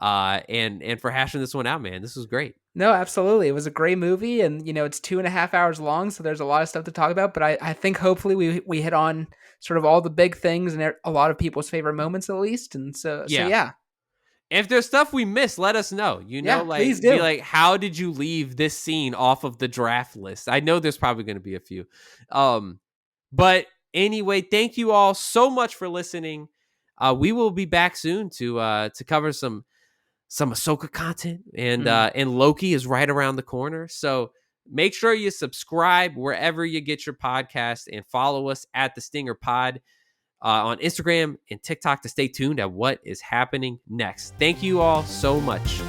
and for hashing this one out, man. This was great. No, absolutely. It was a great movie, and it's 2.5 hours long, so there's a lot of stuff to talk about. But I think hopefully we hit on sort of all the big things and a lot of people's favorite moments at least. And so Yeah. yeah, If there's stuff we missed, let us know. yeah, please Be do. like, how did you leave this scene off of the draft list? I know there's probably going to be a few. But anyway, thank you all so much for listening. We will be back soon to cover some Ahsoka content, Mm. and Loki is right around the corner. So make sure you subscribe wherever you get your podcast and follow us at the Stinger Pod on Instagram and TikTok to stay tuned at what is happening next. Thank you all so much.